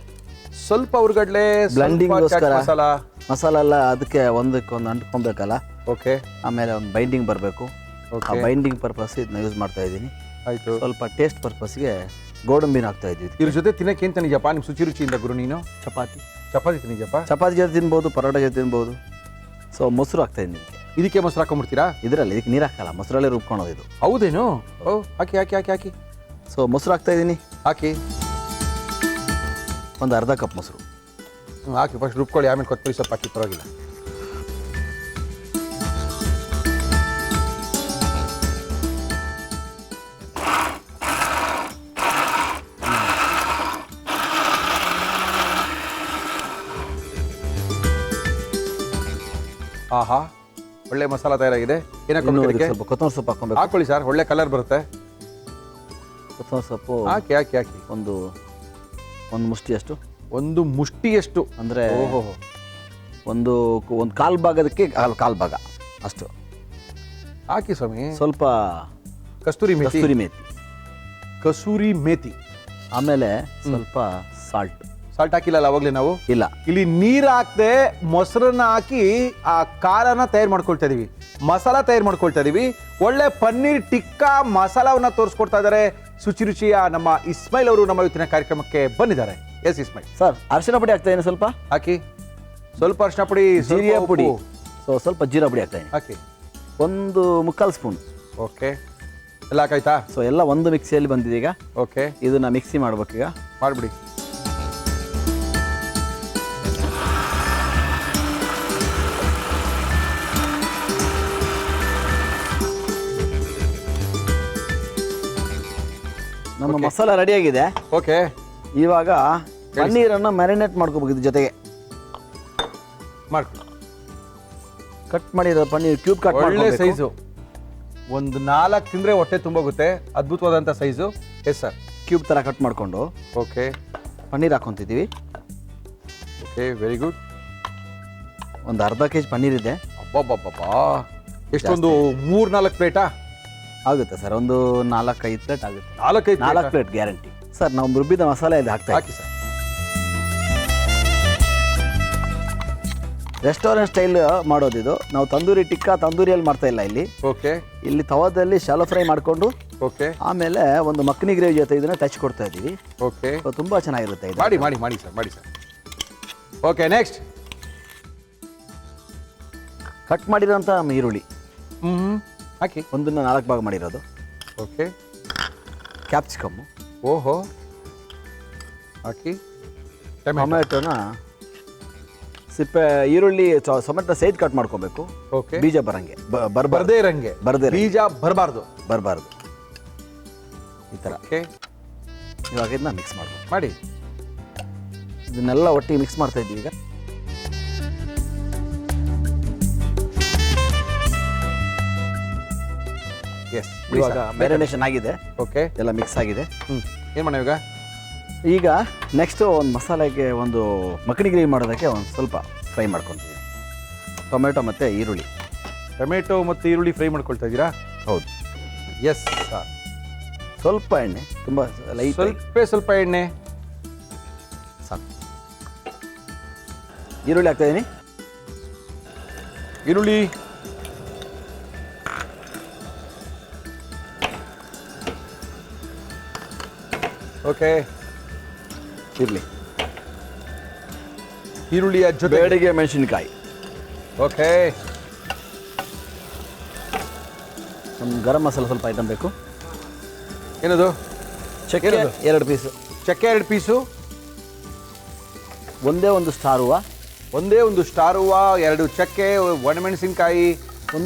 ಸ್ವಲ್ಪ ಹುರ್ಗಡ್ಲೆ, ಬ್ಲೆಂಡಿಂಗ್ಗೋಸ್ಕರ ಮಸಾಲ. ಮಸಾಲ ಎಲ್ಲ ಅದಕ್ಕೆ ಒಂದಕ್ಕೊಂದು ಅಂಟ್ಕೊಬೇಕಲ್ಲ. ಓಕೆ. ಆಮೇಲೆ ಒಂದು ಬೈಂಡಿಂಗ್ ಬರಬೇಕು. ಆ ಬೈಂಡಿಂಗ್ ಪರ್ಪಸ್ ಇದನ್ನ ಯೂಸ್ ಮಾಡ್ತಾ ಇದ್ದೀನಿ. ಆಯ್ತು. ಸ್ವಲ್ಪ ಟೇಸ್ಟ್ ಪರ್ಪಸ್ಗೆ ಗೋಡಂಬಿನ ಹಾಕ್ತಾ ಇದ್ದೀವಿ. ಇದ್ರ ಜೊತೆ ತಿನ್ನಕ್ಕೆ ಏನ್ ನಿಜಪ್ಪ ನಿಮ್ ಶುಚಿ ರುಚಿಯಿಂದ ಗುರು ನೀನು? ಚಪಾತಿ ತಿನ್ನಿಜಪ್ಪ? ಚಪಾತಿ ಜೊತೆ ತಿನ್ಬೋದು, ಪರೋಟ ಜೊತೆ ತಿನ್ಬೋದು. ಸೊ ಮೊಸರು ಹಾಕ್ತಾ ಇದ್ದೀನಿ. ಇದಕ್ಕೆ ಮೊಸರು ಹಾಕೊಂಡ್ಬಿಡ್ತೀರಾ? ಇದಕ್ಕೆ ನೀರು ಹಾಕಲ್ಲ, ಮೊಸರಲ್ಲೇ ರುಬ್ಕೊಳೋದು ಇದು. ಹೌದೇನು? ಓ, ಹಾಕಿ ಹಾಕಿ ಹಾಕಿ ಹಾಕಿ. ಸೊ ಮೊಸರು ಹಾಕ್ತಾ ಇದ್ದೀನಿ. ಹಾಕಿ. ಒಂದು ಅರ್ಧ ಕಪ್ ಮೊಸರು ಹಾಕಿ. ಫಸ್ಟ್ ರುಬ್ಕೊಳ್ಳಿ, ಆಮೇಲೆ ಕೊತ್ತಂಬರಿ ಸ್ವಲ್ಪ ಹಾಕಿ, ಪರವಾಗಿಲ್ಲ. ಆಹಾ, ಒಳ್ಳೆ ಮಸಾಲ ತಯಾರಾಗಿದೆ. ಏನಾಗುತ್ತೆ? ಸ್ವಲ್ಪ ಕೊತ್ತಂಬರಿ ಸೊಪ್ಪು ಹಾಕೊಬೇಕು. ಹಾಕೊಳ್ಳಿ ಸರ್, ಒಳ್ಳೆ ಕಲರ್ ಬರುತ್ತೆ. ಕೊತ್ತಂಬರಿ ಸೊಪ್ಪು ಹಾಕಿ ಹಾಕಿ ಹಾಕಿ. ಒಂದು ಮುಷ್ಟಿಯಷ್ಟು. ಒಂದು ಮುಷ್ಟಿಯಷ್ಟು ಅಂದರೆ ಓಹೋ, ಒಂದು ಕಾಲು ಭಾಗದಕ್ಕೆ ಕಾಲು ಭಾಗ ಅಷ್ಟು ಹಾಕಿ ಸ್ವಾಮಿ. ಸ್ವಲ್ಪ ಕಸ್ತೂರಿ ಮೇಥಿ. ಕಸೂರಿ ಮೇಥಿ. ಆಮೇಲೆ ಸ್ವಲ್ಪ ಸಾಲ್ಟ್. ಸಾಲ್ಟ್ ಹಾಕಿಲ್ಲ ಅವಾಗಲೇ ನಾವು? ಇಲ್ಲ, ಇಲ್ಲಿ ನೀರು ಹಾಕದೆ ಮೊಸರನ್ನ ಹಾಕಿ ಆ ಖಾರನ ತಯಾರು ಮಾಡ್ಕೊಳ್ತಾ ಇದೀವಿ, ಮಸಾಲ ತಯಾರು ಮಾಡ್ಕೊಳ್ತಾ ಇದೀವಿ. ಒಳ್ಳೆ ಪನ್ನೀರ್ ಟಿಕ್ಕಾ ಮಸಾಲವನ್ನ ತೋರಿಸ್ಕೊಡ್ತಾ ಇದ್ದಾರೆ ಶುಚಿ ರುಚಿಯ ನಮ್ಮ ಇಸ್ಮಾಯಿಲ್ ಅವರು ನಮ್ಮ ಇವತ್ತಿನ ಕಾರ್ಯಕ್ರಮಕ್ಕೆ ಬಂದಿದ್ದಾರೆ. ಎಸ್ ಇಸ್ಮಾಯಿಲ್ ಸರ್, ಅರಿಶಿನ ಪುಡಿ ಹಾಕ್ತಾ ಇದ್ದೀನಿ. ಸ್ವಲ್ಪ ಹಾಕಿ. ಸ್ವಲ್ಪ ಅರಿಶಿನ ಪುಡಿ, ಜೀರಿಗೆ ಪುಡಿ, ಸ್ವಲ್ಪ ಜೀರಾ ಪುಡಿ ಹಾಕ್ತಾ ಇದ್ದೀನಿ. ಹಾಕಿ. ಒಂದು 3/4 ಸ್ಪೂನ್. ಓಕೆ. ಎಲ್ಲ ಹಾಕಾಯ್ತಾ? ಸೊ ಎಲ್ಲ ಒಂದು ಮಿಕ್ಸಿಯಲ್ಲಿ ಬಂದಿದೆ. ಈಗ ಓಕೆ, ಇದನ್ನ ಮಿಕ್ಸಿ ಮಾಡ್ಬೇಕೀಗ. ಮಾಡಿಬಿಡಿ. ನಮ್ಮ ಮಸಾಲ ರೆಡಿಯಾಗಿದೆ. ಓಕೆ. ಇವಾಗ ಪನ್ನೀರನ್ನು ಮ್ಯಾರಿನೇಟ್ ಮಾಡ್ಕೋಬೇಕು. ಇದ್ರ ಜೊತೆಗೆ ಮಾಡ್ಕೊಳ್ಳಿ. ಕಟ್ ಮಾಡಿರೋ ಪನ್ನೀರ್ ಕ್ಯೂಬ್ ಕಟ್ ಒಳ್ಳೆ ಮಾಡಿ ಸೈಜು. ಒಂದು 4 ತಿಂದ್ರೆ ಹೊಟ್ಟೆ ತುಂಬೋಗುತ್ತೆ. ಅದ್ಭುತವಾದಂಥ ಸೈಜು. Yes sir. ಕ್ಯೂಬ್ ಥರ ಕಟ್ ಮಾಡಿಕೊಂಡು ಓಕೆ, ಪನ್ನೀರ್ ಹಾಕ್ಕೊಂತಿದ್ದೀವಿ. Okay, very good. ಒಂದು ಅರ್ಧ ಕೆಜಿ ಪನ್ನೀರ್ ಇದೆ. ಅಬ್ಬಬ್ಬಬ್ಬಾ, ಎಷ್ಟೊಂದು 3-4 ಪ್ಲೇಟಾ ಆಗುತ್ತೆ ಸರ್? ಒಂದು 4-5 ಪ್ಲೇಟ್ ಆಗುತ್ತೆ. 4 ಪ್ಲೇಟ್ ಗ್ಯಾರಂಟಿ ಸರ್. ನಾವು ರುಬ್ಬಿದ ಮಸಾಲೆ ಇಲ್ಲಿ ಹಾಕ್ತಾ ಹಾಕಿ ಸರ್. ರೆಸ್ಟೋರೆಂಟ್ ಸ್ಟೈಲ್ ಮಾಡೋದಿದು. ನಾವು ತಂದೂರಿ ಟಿಕ್ಕಾ ತಂದೂರಿಯಲ್ಲಿ ಮಾಡ್ತಾ ಇಲ್ಲ ಇಲ್ಲಿ. ಓಕೆ. ಇಲ್ಲಿ ತವಾದಲ್ಲಿ ಶಾಲೋ ಫ್ರೈ ಮಾಡಿಕೊಂಡು ಓಕೆ, ಆಮೇಲೆ ಒಂದು ಮಕ್ಕನಿ ಗ್ರೇವಿ ಜೊತೆ ಇದನ್ನ ಟಚ್ ಕೊಡ್ತಾ ಇದ್ದೀವಿ. ಓಕೆ, ತುಂಬಾ ಚೆನ್ನಾಗಿರುತ್ತೆ ಇದು. ಮಾಡಿ ಮಾಡಿ ಮಾಡಿ ಸರ್, ಮಾಡಿ ಸರ್. ಓಕೆ, ನೆಕ್ಸ್ಟ್ ಕಟ್ ಮಾಡಿರೋಂಥ ಈರುಳ್ಳಿ ಹಾಕಿ. ಒಂದನ್ನ 4 ಭಾಗ ಮಾಡಿರೋದು. ಓಕೆ. ಕ್ಯಾಪ್ಸಿಕಮ್ಮು. ಓಹೋ, ಹಾಕಿ. ಟೊಮೆಟೊನ ಸಿಪ್ಪೆ ಈರುಳ್ಳಿ ಟೊಮೆಟೊ ಸೈಡ್ ಕಟ್ ಮಾಡ್ಕೋಬೇಕು. ಓಕೆ. ಬೀಜ ಬರಂಗೆ ಬರ್ದೇ ಇರಂಗೆ, ಬೀಜ ಬರಬಾರ್ದು. ಈ ಥರ. ಓಕೆ. ಇವಾಗ ಇದನ್ನ ಮಿಕ್ಸ್ ಮಾಡಬೇಕು. ಮಾಡಿ. ಇದನ್ನೆಲ್ಲ ಒಟ್ಟಿಗೆ ಮಿಕ್ಸ್ ಮಾಡ್ತಾ ಇದ್ದೀವಿ ಈಗ. ಎಸ್, ಇವಾಗ ಮ್ಯಾರಿನೇಷನ್ ಆಗಿದೆ. ಓಕೆ, ಎಲ್ಲ ಮಿಕ್ಸ್ ಆಗಿದೆ. ಏನು ಮಾಡೋಣ ಇವಾಗ? ಈಗ ನೆಕ್ಸ್ಟು ಒಂದು ಮಸಾಲೆಗೆ ಒಂದು ಮಕ್ಕನಿ ಗ್ರೇವಿ ಮಾಡೋದಕ್ಕೆ ಒಂದು ಸ್ವಲ್ಪ ಫ್ರೈ ಮಾಡ್ಕೊತೀವಿ. ಟೊಮೆಟೊ ಮತ್ತು ಈರುಳ್ಳಿ. ಟೊಮೆಟೊ ಮತ್ತು ಈರುಳ್ಳಿ ಫ್ರೈ ಮಾಡ್ಕೊಳ್ತಾ ಇದ್ದೀರಾ? ಹೌದು. Yes sir. ಸ್ವಲ್ಪ ಎಣ್ಣೆ, ತುಂಬ ಲೈಟ್, ಸ್ವಲ್ಪ ಎಣ್ಣೆ ಸಾಕು. ಈರುಳ್ಳಿ ಹಾಕ್ತಾಯಿದ್ದೀನಿ. ಈರುಳ್ಳಿ ಓಕೆ. ಇರಲಿ. ಈರುಳ್ಳಿಯ ಜೊತೆ ಬೇಡಿಗೆ ಮೆಣಸಿನ್ಕಾಯಿ. ಓಕೆ. ಒಂದು ಗರಂ ಮಸಾಲ ಸ್ವಲ್ಪ ಐಟಮ್ ಬೇಕು. ಏನದು? ಚಕ್ಕೆ ಏನದು? 2 ಪೀಸು. ಚಕ್ಕೆ 2 ಪೀಸು. ಒಂದೇ ಒಂದು ಸ್ಟಾರ್ ಹೂವು. ಒಂದೇ ಒಂದು ಸ್ಟಾರ್ ಹೂವು, 2 ಚಕ್ಕೆ, ಒಣಮೆಣಸಿನ್ಕಾಯಿ,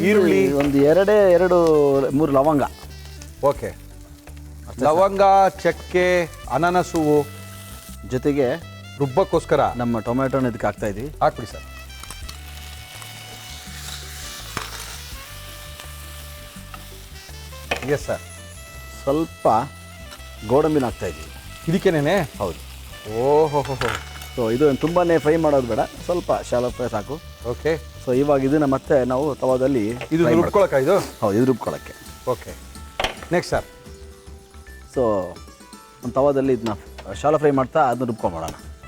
ಈರುಳ್ಳಿ, ಒಂದು 2-3 ಲವಂಗ. ಓಕೆ. ಲವಂಗ, ಚಕ್ಕೆ, ಅನಾನಸ್ ಹೂವು ಜೊತೆಗೆ ರುಬ್ಬಕ್ಕೋಸ್ಕರ ನಮ್ಮ ಟೊಮೆಟೊನ ಇದಕ್ಕೆ ಹಾಕ್ತಾ ಇದ್ದೀವಿ. ಹಾಕ್ಬಿಡಿ ಸರ್. Yes sir. ಸ್ವಲ್ಪ ಗೋಡಂಬಿನ ಹಾಕ್ತಾ ಇದ್ದೀವಿ. ಇದಕ್ಕೇನೇನೆ? ಹೌದು. ಓಹೋ. ಸೊ ಇದು ತುಂಬಾ ಫ್ರೈ ಮಾಡೋದು ಬೇಡ, ಸ್ವಲ್ಪ ಶಾಲೋ ಫ್ರೈ ಸಾಕು. ಓಕೆ. ಸೊ ಇವಾಗ ಇದನ್ನು ಮತ್ತೆ ನಾವು ತವಾದಲ್ಲಿ ಇದು ರುಬ್ಕೊಳಕ ಇದು? ಹೌದು, ಇದು ರುಬ್ಕೊಳ್ಳೋಕ್ಕೆ. ಓಕೆ. Next sir. ಸೊ ಒಂದು ತವಾದಲ್ಲಿ ಇದನ್ನ ಶಾಲೋ ಫ್ರೈ ಮಾಡ್ತಾ ಅದನ್ನ ರುಬ್ಕೊಂಬೋಣ.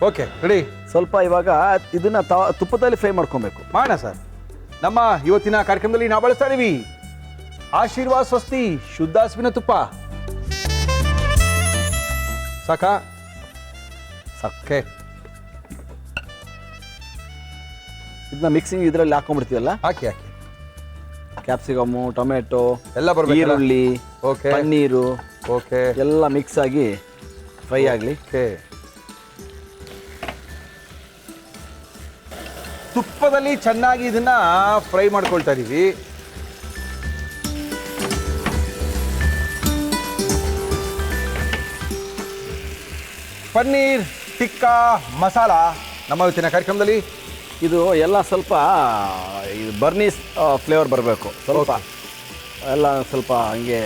Okay, ready. ಸ್ವಲ್ಪ ಇವಾಗ ಇದನ್ನ ತುಪ್ಪದಲ್ಲಿ ಫ್ರೈ ಮಾಡ್ಕೊಬೇಕು. ಮಾಡೋಣ ಸರ್. ನಮ್ಮ ಇವತ್ತಿನ ಕಾರ್ಯಕ್ರಮದಲ್ಲಿ ನಾವು ಬಳಸ್ತಾ ಇದೀವಿ ಆಶೀರ್ವಾದ್ ಸ್ವಸ್ತಿ ಶುದ್ಧ ಹಸುವಿನ ತುಪ್ಪ. ಸಾಕಾ? ಸಾಕೆ. ಇದನ್ನ ಮಿಕ್ಸಿಂಗ್ ಇದರಲ್ಲಿ ಹಾಕೊಂಡ್ಬಿಡ್ತೀವಲ್ಲ, ಹಾಕಿ. ಕ್ಯಾಪ್ಸಿಕಮ್ಮು, ಟೊಮೆಟೊ ಎಲ್ಲ ಬರ್ಬೇಕು. ಈರುಳ್ಳಿ, ಓಕೆ. ಪನ್ನೀರು ಓಕೆ. ಎಲ್ಲ ಮಿಕ್ಸ್ ಆಗಿ ಫ್ರೈ ಆಗಲಿ. ಓಕೆ. ತುಪ್ಪದಲ್ಲಿ ಚೆನ್ನಾಗಿ ಇದನ್ನ ಫ್ರೈ ಮಾಡ್ಕೊಳ್ತಾ ಇದೀವಿ. ಪನ್ನೀರ್ ಟಿಕ್ಕಾ ಮಸಾಲ ನಮ್ಮ ಇವತ್ತಿನ ಕಾರ್ಯಕ್ರಮದಲ್ಲಿ. ಇದು ಎಲ್ಲ ಸ್ವಲ್ಪ ಬರ್ನೀಸ್ ಫ್ಲೇವರ್ ಬರಬೇಕು. ಸ್ವಲ್ಪ ಎಲ್ಲ ಸ್ವಲ್ಪ ಹಂಗೆ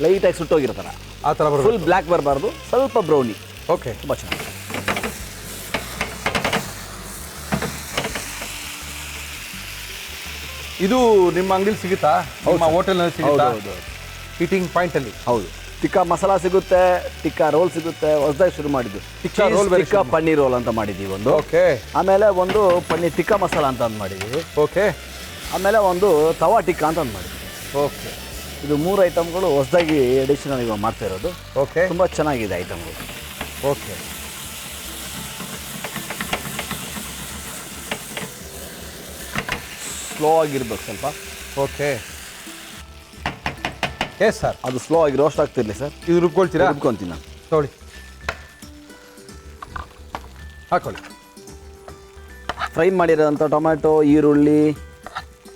ಲೈಟಾಗಿ ಸುಟ್ಟೋಗಿರ್ತಾರ, ಆ ಥರ ಫುಲ್ ಬರಬೇಕು. ಬ್ಲ್ಯಾಕ್ ಬರಬಾರ್ದು, ಸ್ವಲ್ಪ ಬ್ರೌನಿ. ಓಕೆ. ತುಂಬ ಚೆನ್ನಾಗಿ. ಇದು ನಿಮ್ಮ ಅಂಗಡಿಲಿ ಸಿಗುತ್ತಾ? ನಿಮ್ಮ ಹೋಟೆಲ್ನಲ್ಲಿ ಸಿಗುತ್ತಾ? ಹೌದು. ಈಟಿಂಗ್ ಪಾಯಿಂಟಲ್ಲಿ? ಹೌದು. ಟಿಕ್ಕಾ ಮಸಾಲ ಸಿಗುತ್ತೆ, ಟಿಕ್ಕಾ ರೋಲ್ ಸಿಗುತ್ತೆ. ಹೊಸದಾಗಿ ಶುರು ಮಾಡಿದ್ದು ಟಿಕ್ಕಾ ರೋಲ್ ಬೇರೆ ಟಿಕ್ಕಾ ಪನ್ನೀರ್ ರೋಲ್ ಅಂತ ಮಾಡಿದ್ದೀವಿ ಒಂದು. ಓಕೆ. ಆಮೇಲೆ ಒಂದು ಪನ್ನೀರ್ ಟಿಕ್ಕಾ ಮಸಾಲ ಅಂತ ಒಂದು ಮಾಡಿದ್ದೀವಿ. ಓಕೆ. ಆಮೇಲೆ ಒಂದು ತವಾ ಟಿಕ್ಕಾ ಅಂತ ಒಂದು ಮಾಡಿದ್ದೀವಿ. ಓಕೆ. ಇದು 3 ಐಟಮ್ಗಳು ಹೊಸದಾಗಿ ಎಡಿಷನಲ್ ಇವಾಗ ಮಾಡ್ತಾ ಇರೋದು. ಓಕೆ. ತುಂಬ ಚೆನ್ನಾಗಿದೆ ಐಟಮ್ಗಳು. ಓಕೆ. ಸ್ಲೋ ಆಗಿರ್ಬೇಕು ಸ್ವಲ್ಪ. ಓಕೆ. Yes sir. ಅದು ಸ್ಲೋ ಆಗಿ ರೋಸ್ಟ್ ಆಗ್ತಿರ್ಲಿ ಸರ್. ಇದು ರುಬ್ಕೊಳ್ತೀರಾ? ರುಬ್ಕೊಂತೀನಿ ನಾನು. ತೊಗೊಳ್ಳಿ, ಹಾಕೊಳ್ಳಿ. ಫ್ರೈ ಮಾಡಿರೋಂಥ ಟೊಮ್ಯಾಟೊ, ಈರುಳ್ಳಿ,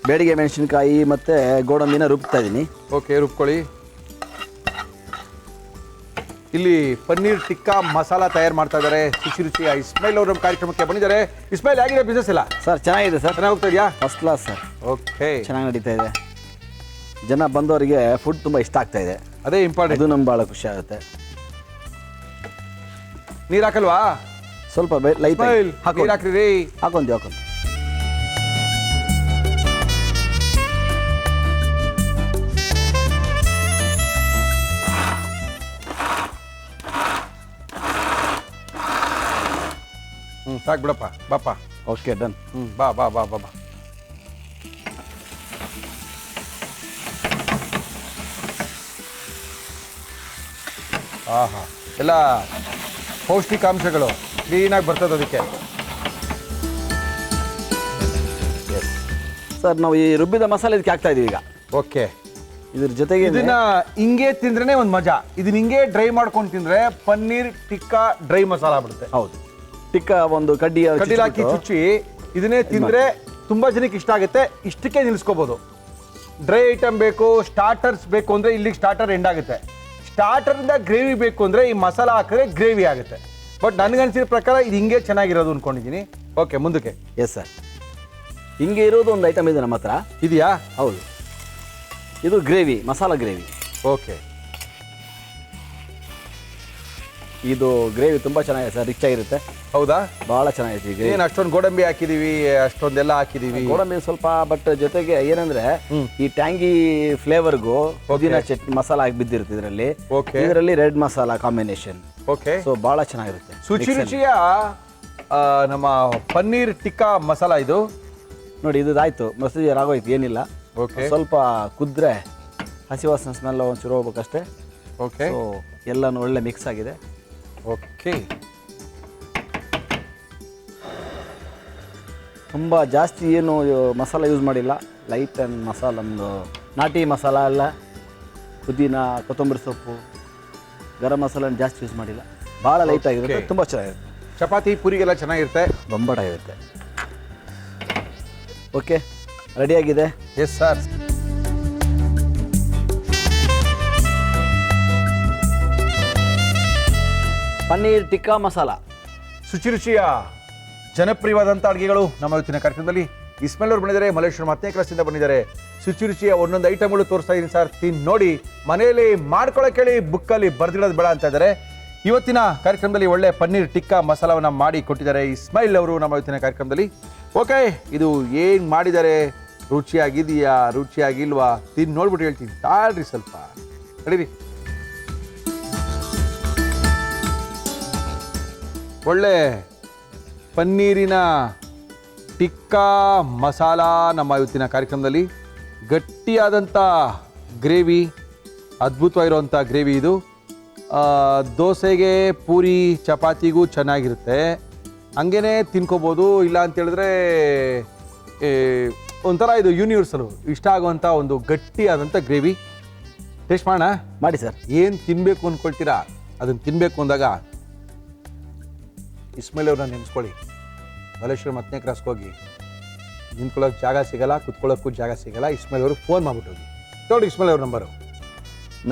ಬೇಡಿಗೆ ಮೆಣಸಿನ್ಕಾಯಿ ಮತ್ತು ಗೋಡಂಬಿನ ರುಬ್ತಾ ಇದ್ದೀನಿ. ಓಕೆ, ರುಬ್ಕೊಳ್ಳಿ. ಇಲ್ಲಿ ಪನ್ನೀರ್ ಟಿಕ್ಕಾ ಮಸಾಲ ತಯಾರು ಮಾಡ್ತಾ ಇದ್ದಾರೆ ರುಚಿ ರುಚಿಯ ಇಸ್ಮಾಯಿಲ್ ಅವರು ನಮ್ಮ ಕಾರ್ಯಕ್ರಮಕ್ಕೆ ಬಂದಿದ್ದಾರೆ. ಇಸ್ಮಾಯಿಲ್, ಹೇಗಿದೆ ಬಿಸ್ನೆಸ್ ಎಲ್ಲ? ಸರ್ ಚೆನ್ನಾಗಿದೆ ಸರ್, ಚೆನ್ನಾಗಿ ಹೋಗ್ತಾ ಇದೆಯಾ? First class sir. ಓಕೆ. ಚೆನ್ನಾಗಿ ನಡೀತಾ ಇದೆ. ಜನ ಬಂದವರಿಗೆ ಫುಡ್ ತುಂಬ ಇಷ್ಟ ಆಗ್ತಾ ಇದೆ. ಅದೇ ಇಂಪಾರ್ಟೆಂಟ್. ಅದು ನಮ್ಗೆ ಭಾಳ ಖುಷಿ ಆಗುತ್ತೆ. ನೀರು ಹಾಕಲ್ವಾ? ಸ್ವಲ್ಪ ಲೈಟ್ ನೀರು ಹಾಕ್ರಿ ರೀ. ಹಾಕೊಂತೀವಿ. ಸಾಕು ಬಿಡಪ್ಪ, ಬಾಪ. Okay, done. ಬಾ ಬಾ ಬಾ ಬಾ ಬಾ. ಆಹಾ, ಎಲ್ಲ ಪೌಷ್ಟಿಕಾಂಶಗಳು ಕ್ಲೀನಾಗಿ ಬರ್ತದೆ ಅದಕ್ಕೆ. ಸರ್ ನಾವು ಈ ರುಬ್ಬಿದ ಮಸಾಲೆ ಇದಕ್ಕೆ ಹಾಕ್ತಾ ಇದೀವಿ ಈಗ. ಓಕೆ. ಇದ್ರ ಜೊತೆಗೆ ಇದನ್ನ ಹಿಂಗೆ ತಿಂದ್ರೇನೆ ಒಂದು ಮಜಾ. ಇದನ್ನ ಹಿಂಗೆ ಡ್ರೈ ಮಾಡ್ಕೊಂಡು ತಿಂದ್ರೆ ಪನ್ನೀರ್ ಟಿಕ್ಕಾ ಡ್ರೈ ಮಸಾಲ ಬಿಡುತ್ತೆ. ಹೌದು, ಟಿಕ್ಕಾ ಒಂದು ಕಡ್ಡಿಲಿ ಹಾಕಿ ಚುಚ್ಚಿ ಇದನ್ನೇ ತಿಂದ್ರೆ ತುಂಬಾ ಜನಕ್ಕೆ ಇಷ್ಟ ಆಗುತ್ತೆ. ಇಷ್ಟಕ್ಕೆ ನಿಲ್ಲಿಸ್ಕೋಬಹುದು. ಡ್ರೈ ಐಟಮ್ ಬೇಕು, ಸ್ಟಾರ್ಟರ್ಸ್ ಬೇಕು ಅಂದ್ರೆ ಇಲ್ಲಿಗೆ ಸ್ಟಾರ್ಟರ್ ಎಂಡ್ ಆಗುತ್ತೆ. ಸ್ಟಾರ್ಟರಿಂದ ಗ್ರೇವಿ ಬೇಕು ಅಂದ್ರೆ ಈ ಮಸಾಲ ಹಾಕಿದ್ರೆ ಗ್ರೇವಿ ಆಗುತ್ತೆ. ಬಟ್ ನನಗನ್ಸಿರೋ ಪ್ರಕಾರ ಇದು ಹಿಂಗೆ ಚೆನ್ನಾಗಿರೋದು ಅನ್ಕೊಂಡಿದ್ದೀನಿ. ಓಕೆ, ಮುಂದಕ್ಕೆ. ಎಸ್ ಸರ್, ಹಿಂಗೆ ಇರೋದು ಒಂದು ಐಟಮ್ ಇದೆ ನಮ್ಮ ಹತ್ರ. ಇದೆಯಾ? ಹೌದು, ಇದು ಗ್ರೇವಿ, ಮಸಾಲ ಗ್ರೇವಿ. ಓಕೆ. ಇದು ಗ್ರೇವಿ ತುಂಬ ಚೆನ್ನಾಗಿದೆ ಸರ್, ರಿಚ್ ಆಗಿರುತ್ತೆ. ಹೌದಾ? ಭಾಳ ಚೆನ್ನಾಗಿದೆ. ಈಗ ಏನು ಅಷ್ಟೊಂದು ಗೋಡಂಬಿ ಹಾಕಿದೀವಿ, ಅಷ್ಟೊಂದೆಲ್ಲ ಹಾಕಿದೀವಿ. ಗೋಡಂಬಿ ಸ್ವಲ್ಪ, ಬಟ್ ಜೊತೆಗೆ ಏನಂದ್ರೆ ಈ ಟ್ಯಾಂಗಿ ಫ್ಲೇವರ್ಗೂ ಪುದೀನ ಚಟ್ನಿ ಮಸಾಲ ಆಗಿ ಬಿದ್ದಿರುತ್ತೆ ಇದರಲ್ಲಿ. ಓಕೆ. ಇದರಲ್ಲಿ red masala combination. Okay. So ಭಾಳ ಚೆನ್ನಾಗಿರುತ್ತೆ. ರುಚಿಯ ನಮ್ಮ ಪನ್ನೀರ್ ಟಿಕ್ಕಾ ಮಸಾಲ ಇದು ನೋಡಿ. ಇದಾಯ್ತು, ಪ್ರೊಸೀಜರ್ ಆಗೋಯ್ತು, ಏನಿಲ್ಲ. ಓಕೆ. ಸ್ವಲ್ಪ ಕುದ್ರೆ ಹಸಿ ವಾಸನೆ ಸ್ಮೆಲ್ ಒಂಚೂರು ಹೋಗ್ಬೇಕಷ್ಟೇ. ಓಕೆ. ಸೊ ಎಲ್ಲನೂ ಒಳ್ಳೆ ಮಿಕ್ಸ್ ಆಗಿದೆ. ಓಕೆ. ತುಂಬ ಜಾಸ್ತಿ ಏನು ಮಸಾಲ ಯೂಸ್ ಮಾಡಿಲ್ಲ, ಲೈಟ್ ಆ್ಯಂಡ್ ಮಸಾಲ, ಒಂದು ನಾಟಿ ಮಸಾಲ ಎಲ್ಲ, ಪುದೀನ, ಕೊತ್ತಂಬರಿ ಸೊಪ್ಪು, ಗರಂ ಮಸಾಲ ಜಾಸ್ತಿ ಯೂಸ್ ಮಾಡಿಲ್ಲ, ಭಾಳ ಲೈಟ್ ಆಗಿರುತ್ತೆ, ತುಂಬ ಚೆನ್ನಾಗಿರುತ್ತೆ. ಚಪಾತಿ ಪೂರಿಗೆಲ್ಲ ಚೆನ್ನಾಗಿರುತ್ತೆ. ಬೊಂಬಾಟಾಗಿರುತ್ತೆ. ಓಕೆ, ರೆಡಿಯಾಗಿದೆ. Yes sir. ಪನ್ನೀರ್ ಟಿಕ್ಕಾ ಮಸಾಲ. ಶುಚಿರುಚಿಯ ಜನಪ್ರಿಯವಾದಂಥ ಅಡುಗೆಗಳು ನಮ್ಮ ಇವತ್ತಿನ ಕಾರ್ಯಕ್ರಮದಲ್ಲಿ. ಇಸ್ಮಾಯಿಲ್ ಅವರು ಬಂದಿದ್ದಾರೆ, ಮಲ್ಲೇಶ್ವರ ಹತ್ತನೇ ಕ್ಲಾಸಿಂದ ಬಂದಿದ್ದಾರೆ. ಶುಚಿರುಚಿಯ ಒಂದೊಂದು ಐಟಮ್ಗಳು ತೋರಿಸ್ತಾ ಇದ್ದೀನಿ ಸರ್, ತಿನ್ ನೋಡಿ ಮನೆಯಲ್ಲಿ ಮಾಡ್ಕೊಳಕ್ಕೆ ಹೇಳಿ, ಬುಕ್ಕಲ್ಲಿ ಬರ್ದಿಡೋದು ಬೇಡ ಅಂತ ಇದ್ದಾರೆ. ಇವತ್ತಿನ ಕಾರ್ಯಕ್ರಮದಲ್ಲಿ ಒಳ್ಳೆ ಪನ್ನೀರ್ ಟಿಕ್ಕಾ ಮಸಾಲವನ್ನು ಮಾಡಿ ಕೊಟ್ಟಿದ್ದಾರೆ ಇಸ್ಮಾಯಿಲ್ ಅವರು ನಮ್ಮ ಇವತ್ತಿನ ಕಾರ್ಯಕ್ರಮದಲ್ಲಿ. ಓಕೆ, ಇದು ಏನು ಮಾಡಿದ್ದಾರೆ, ರುಚಿಯಾಗಿದೆಯಾ ರುಚಿಯಾಗಿಲ್ವಾ ತಿನ್ ನೋಡ್ಬಿಟ್ಟು ಹೇಳ್ತೀನಿ. ತಾಳ್ರಿ ಸ್ವಲ್ಪ, ನಡೀರಿ. ಒಳ್ಳೆ ಪನ್ನೀರಿನ ಟಿಕ್ಕಾ ಮಸಾಲ ನಮ್ಮ ಇವತ್ತಿನ ಕಾರ್ಯಕ್ರಮದಲ್ಲಿ. ಗಟ್ಟಿಯಾದಂಥ ಗ್ರೇವಿ, ಅದ್ಭುತವಾಗಿರುವಂಥ ಗ್ರೇವಿ ಇದು. ದೋಸೆಗೆ, ಪೂರಿ, ಚಪಾತಿಗೂ ಚೆನ್ನಾಗಿರುತ್ತೆ. ಹಂಗೇ ತಿನ್ಕೋಬೋದು. ಇಲ್ಲ ಅಂತ ಹೇಳಿದ್ರೆ ಒಂಥರ ಇದು ಯೂನಿವರ್ಸಲು ಇಷ್ಟ ಆಗುವಂಥ ಒಂದು ಗಟ್ಟಿಯಾದಂಥ ಗ್ರೇವಿ. ಟೇಸ್ಟ್ ಮಾಡೋಣ. ಮಾಡಿ ಸರ್. ಏನು ತಿನ್ನಬೇಕು ಅಂದ್ಕೊಳ್ತೀರಾ ಅದನ್ನು ತಿನ್ನಬೇಕು ಅಂದಾಗ ಇಸ್ಮಾಯಿಲ್ ಅವ್ರನ್ನ ನೆನೆಸ್ಕೊಳ್ಳಿ. ಮಲ್ಲೇಶ್ವರ ಹತ್ತನೇ ಕ್ರಾಸ್ಗೆ ಹೋಗಿ ನಿಂತ್ಕೊಳ್ಳೋಕೆ ಜಾಗ ಸಿಗಲ್ಲ, ಕುತ್ಕೊಳ್ಳೋಕ್ಕೂ ಜಾಗ ಸಿಗಲ್ಲ. ಇಸ್ಮಾಯಿಲ್ ಅವ್ರಿಗೆ ಫೋನ್ ಮಾಡ್ಬಿಟ್ಟು ಹೋಗಿ. ನೋಡಿ ಇಸ್ಮಾಯಿಲ್ ಅವ್ರ ನಂಬರು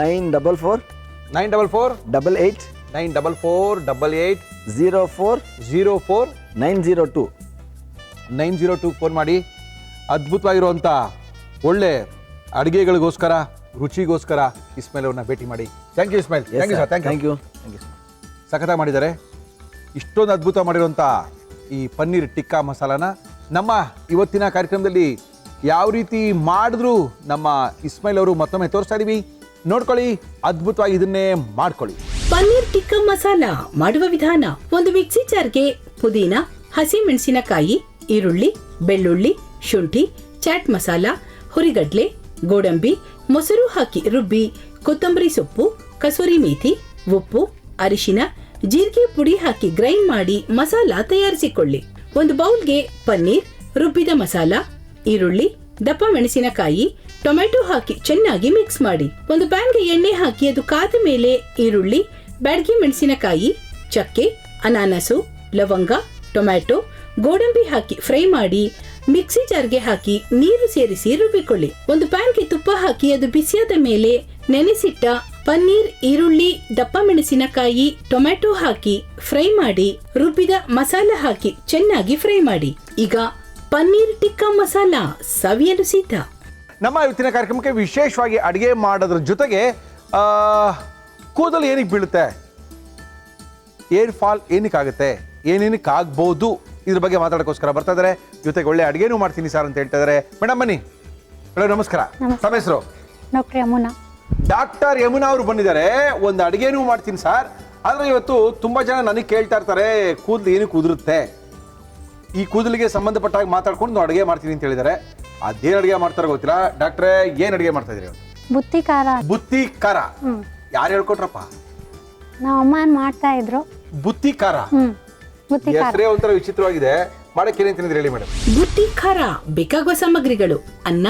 944 944 88 944 04 04 902 902 ಫೋನ್ ಮಾಡಿ. ಅದ್ಭುತವಾಗಿರುವಂಥ ಒಳ್ಳೆ ಅಡುಗೆಗಳಿಗೋಸ್ಕರ, ರುಚಿಗೋಸ್ಕರ ಇಸ್ಮಾಯಿಲ್ ಅವ್ರನ್ನ ಭೇಟಿ ಮಾಡಿ. Thank you Ismail. Thank you sir. Thank you. ಸಖತ್ತಾಗಿ ಮಾಡಿದ್ದಾರೆ. ಇಷ್ಟೊಂದು ಅದ್ಭುತ ಮಾಡಿರುವಂಥ ಈ ಪನ್ನೀರ್ ಟಿಕ್ಕಾ ಮಸಾಲಾನ ನಮ್ಮ ಇವತ್ತಿನ ಕಾರ್ಯಕ್ರಮದಲ್ಲಿ ಯಾವ ರೀತಿ ಮಾಡಿದ್ರು ನಮ್ಮ ಇಸ್ಮಾಯಿಲ್ ಅವರು ಮತ್ತೊಮ್ಮೆ ತೋರಿಸ್ತಾ ಇದೀವಿ. ನೋಡ್ಕೊಳ್ಳಿ, ಅದ್ಭುತವಾಗಿ ಇದನ್ನೇ ಮಾಡ್ಕೊಳ್ಳಿ. ಪನ್ನೀರ್ ಟಿಕ್ಕಾ ಮಸಾಲ ಮಾಡುವ ವಿಧಾನ: ಒಂದು ಮಿಕ್ಸಿ ಜಾರ್ಗೆ ಪುದೀನ, ಹಸಿ ಮೆಣಸಿನಕಾಯಿ, ಈರುಳ್ಳಿ, ಬೆಳ್ಳುಳ್ಳಿ, ಶುಂಠಿ, ಚಾಟ್ ಮಸಾಲ, ಹುರಿಗಡ್ಲೆ, ಗೋಡಂಬಿ, ಮೊಸರು ಹಾಕಿ ರುಬ್ಬಿ, ಕೊತ್ತಂಬರಿ ಸೊಪ್ಪು, ಕಸೂರಿ ಮೇಥಿ, ಉಪ್ಪು, ಅರಿಶಿನ, ಜೀರಿಗೆ ಪುಡಿ ಹಾಕಿ ಗ್ರೈಂಡ್ ಮಾಡಿ ಮಸಾಲ ತಯಾರಿಸಿಕೊಳ್ಳಿ. ಒಂದು ಬೌಲ್ಗೆ ಪನ್ನೀರ್, ರುಬ್ಬಿದ ಮಸಾಲ, ಈರುಳ್ಳಿ, ದಪ್ಪ ಮೆಣಸಿನಕಾಯಿ, ಟೊಮೆಟೊ ಹಾಕಿ ಚೆನ್ನಾಗಿ ಮಿಕ್ಸ್ ಮಾಡಿ. ಒಂದು ಪ್ಯಾನ್ಗೆ ಎಣ್ಣೆ ಹಾಕಿ ಅದು ಕಾದ ಮೇಲೆ ಈರುಳ್ಳಿ, ಬ್ಯಾಡಗಿ ಮೆಣಸಿನಕಾಯಿ, ಚಕ್ಕೆ, ಅನಾನಸು, ಲವಂಗ, ಟೊಮೆಟೊ, ಗೋಡಂಬಿ ಹಾಕಿ ಫ್ರೈ ಮಾಡಿ ಮಿಕ್ಸಿ ಜಾರ್ಗೆ ಹಾಕಿ ನೀರು ಸೇರಿಸಿ ರುಬ್ಬಿಕೊಳ್ಳಿ. ಒಂದು ಪ್ಯಾನ್ಗೆ ತುಪ್ಪ ಹಾಕಿ ಅದು ಬಿಸಿಯಾದ ಮೇಲೆ ನೆನೆಸಿಟ್ಟ ಪನ್ನೀರ್, ಈರುಳ್ಳಿ, ದಪ್ಪ ಮೆಣಸಿನಕಾಯಿ, ಟೊಮೆಟೊ ಹಾಕಿ ಫ್ರೈ ಮಾಡಿ ರುಬ್ಬಿದ ಮಸಾಲ ಹಾಕಿ ಚೆನ್ನಾಗಿ ಫ್ರೈ ಮಾಡಿ. ಈಗ ಪನ್ನೀರ್ ಟಿಕ್ಕಾ ಮಸಾಲ ಸವಿಯಲು ಸಿದ್ಧ. ನಮ್ಮ ಇವತ್ತಿನ ಕಾರ್ಯಕ್ರಮಕ್ಕೆ ವಿಶೇಷವಾಗಿ ಅಡುಗೆ ಮಾಡೋದ್ರ ಜೊತೆಗೆ ಕೂದಲು ಏನಕ್ಕೆ ಬೀಳುತ್ತೆ, ಏರ್ ಫಾಲ್ ಏನಕ್ಕಾಗುತ್ತೆ, ಏನೇನಕ್ಕೆ ಆಗ್ಬೋದು, ಇದ್ರ ಬಗ್ಗೆ ಮಾತಾಡೋಕ್ಕೋಸ್ಕರ ಬರ್ತಾ ಇದ್ದಾರೆ. ಜೊತೆಗೆ ಒಳ್ಳೆ ಅಡುಗೆನೂ ಮಾಡ್ತೀನಿ ಸರ್ ಅಂತ ಹೇಳ್ತಾ ಇದ್ದಾರೆ. ಮೇಡಮ್ ಬನ್ನಿ. ಮೇಡಮ್ ನಮಸ್ಕಾರ. ತಮ್ಮ ಹೆಸರು? ಡಾಕ್ಟರ್ ಯಮುನಾ. ಡಾಕ್ಟರ್ ಯಮುನಾ ಅವರು ಬಂದಿದ್ದಾರೆ. ಒಂದು ಅಡುಗೆನೂ ಮಾಡ್ತೀನಿ ಸರ್, ಆದರೆ ಇವತ್ತು ತುಂಬ ಜನ ನನಗೆ ಕೇಳ್ತಾ ಇರ್ತಾರೆ ಕೂದಲು ಏನಕ್ಕೆ ಉದುರುತ್ತೆ, ಈ ಕೂದಲಿಗೆ ಸಂಬಂಧಪಟ್ಟಾಗ ಮಾತಾಡ್ಕೊಂಡು ನಾವು ಅಡುಗೆ ಮಾಡ್ತೀನಿ ಅಂತ ಹೇಳಿದ್ದಾರೆ. ಅದೇನು ಅಡುಗೆ ಮಾಡ್ತಾರೋ ಗೊತ್ತಿಲ್ಲ. ಡಾಕ್ಟ್ರೇ, ಏನು ಅಡುಗೆ ಮಾಡ್ತಾ ಇದ್ದೀರಿ? ಬುತ್ತಿ ಖಾರ. ಬುತ್ತಿ ಖಾರ? ಯಾರು ಹೇಳ್ಕೊಟ್ರಪ್ಪ? ನಮ್ಮ ಅಮ್ಮ ಮಾಡ್ತಾ ಇದ್ರು. ಬುತ್ತಿ ಖಾರ ಬುತ್ತಿ ಖಾರ ಹೆಸರೇ ಒಂಥರ ವಿಚಿತ್ರವಾಗಿದೆ. ಮಾಡಕ್ಕೆ ಏನೇನು ತಿಂದಿರಿ ಹೇಳಿ ಮೇಡಮ್? ಬುತ್ತಿ ಖಾರ ಬೇಕಾಗುವ ಸಾಮಗ್ರಿಗಳು: ಅನ್ನ,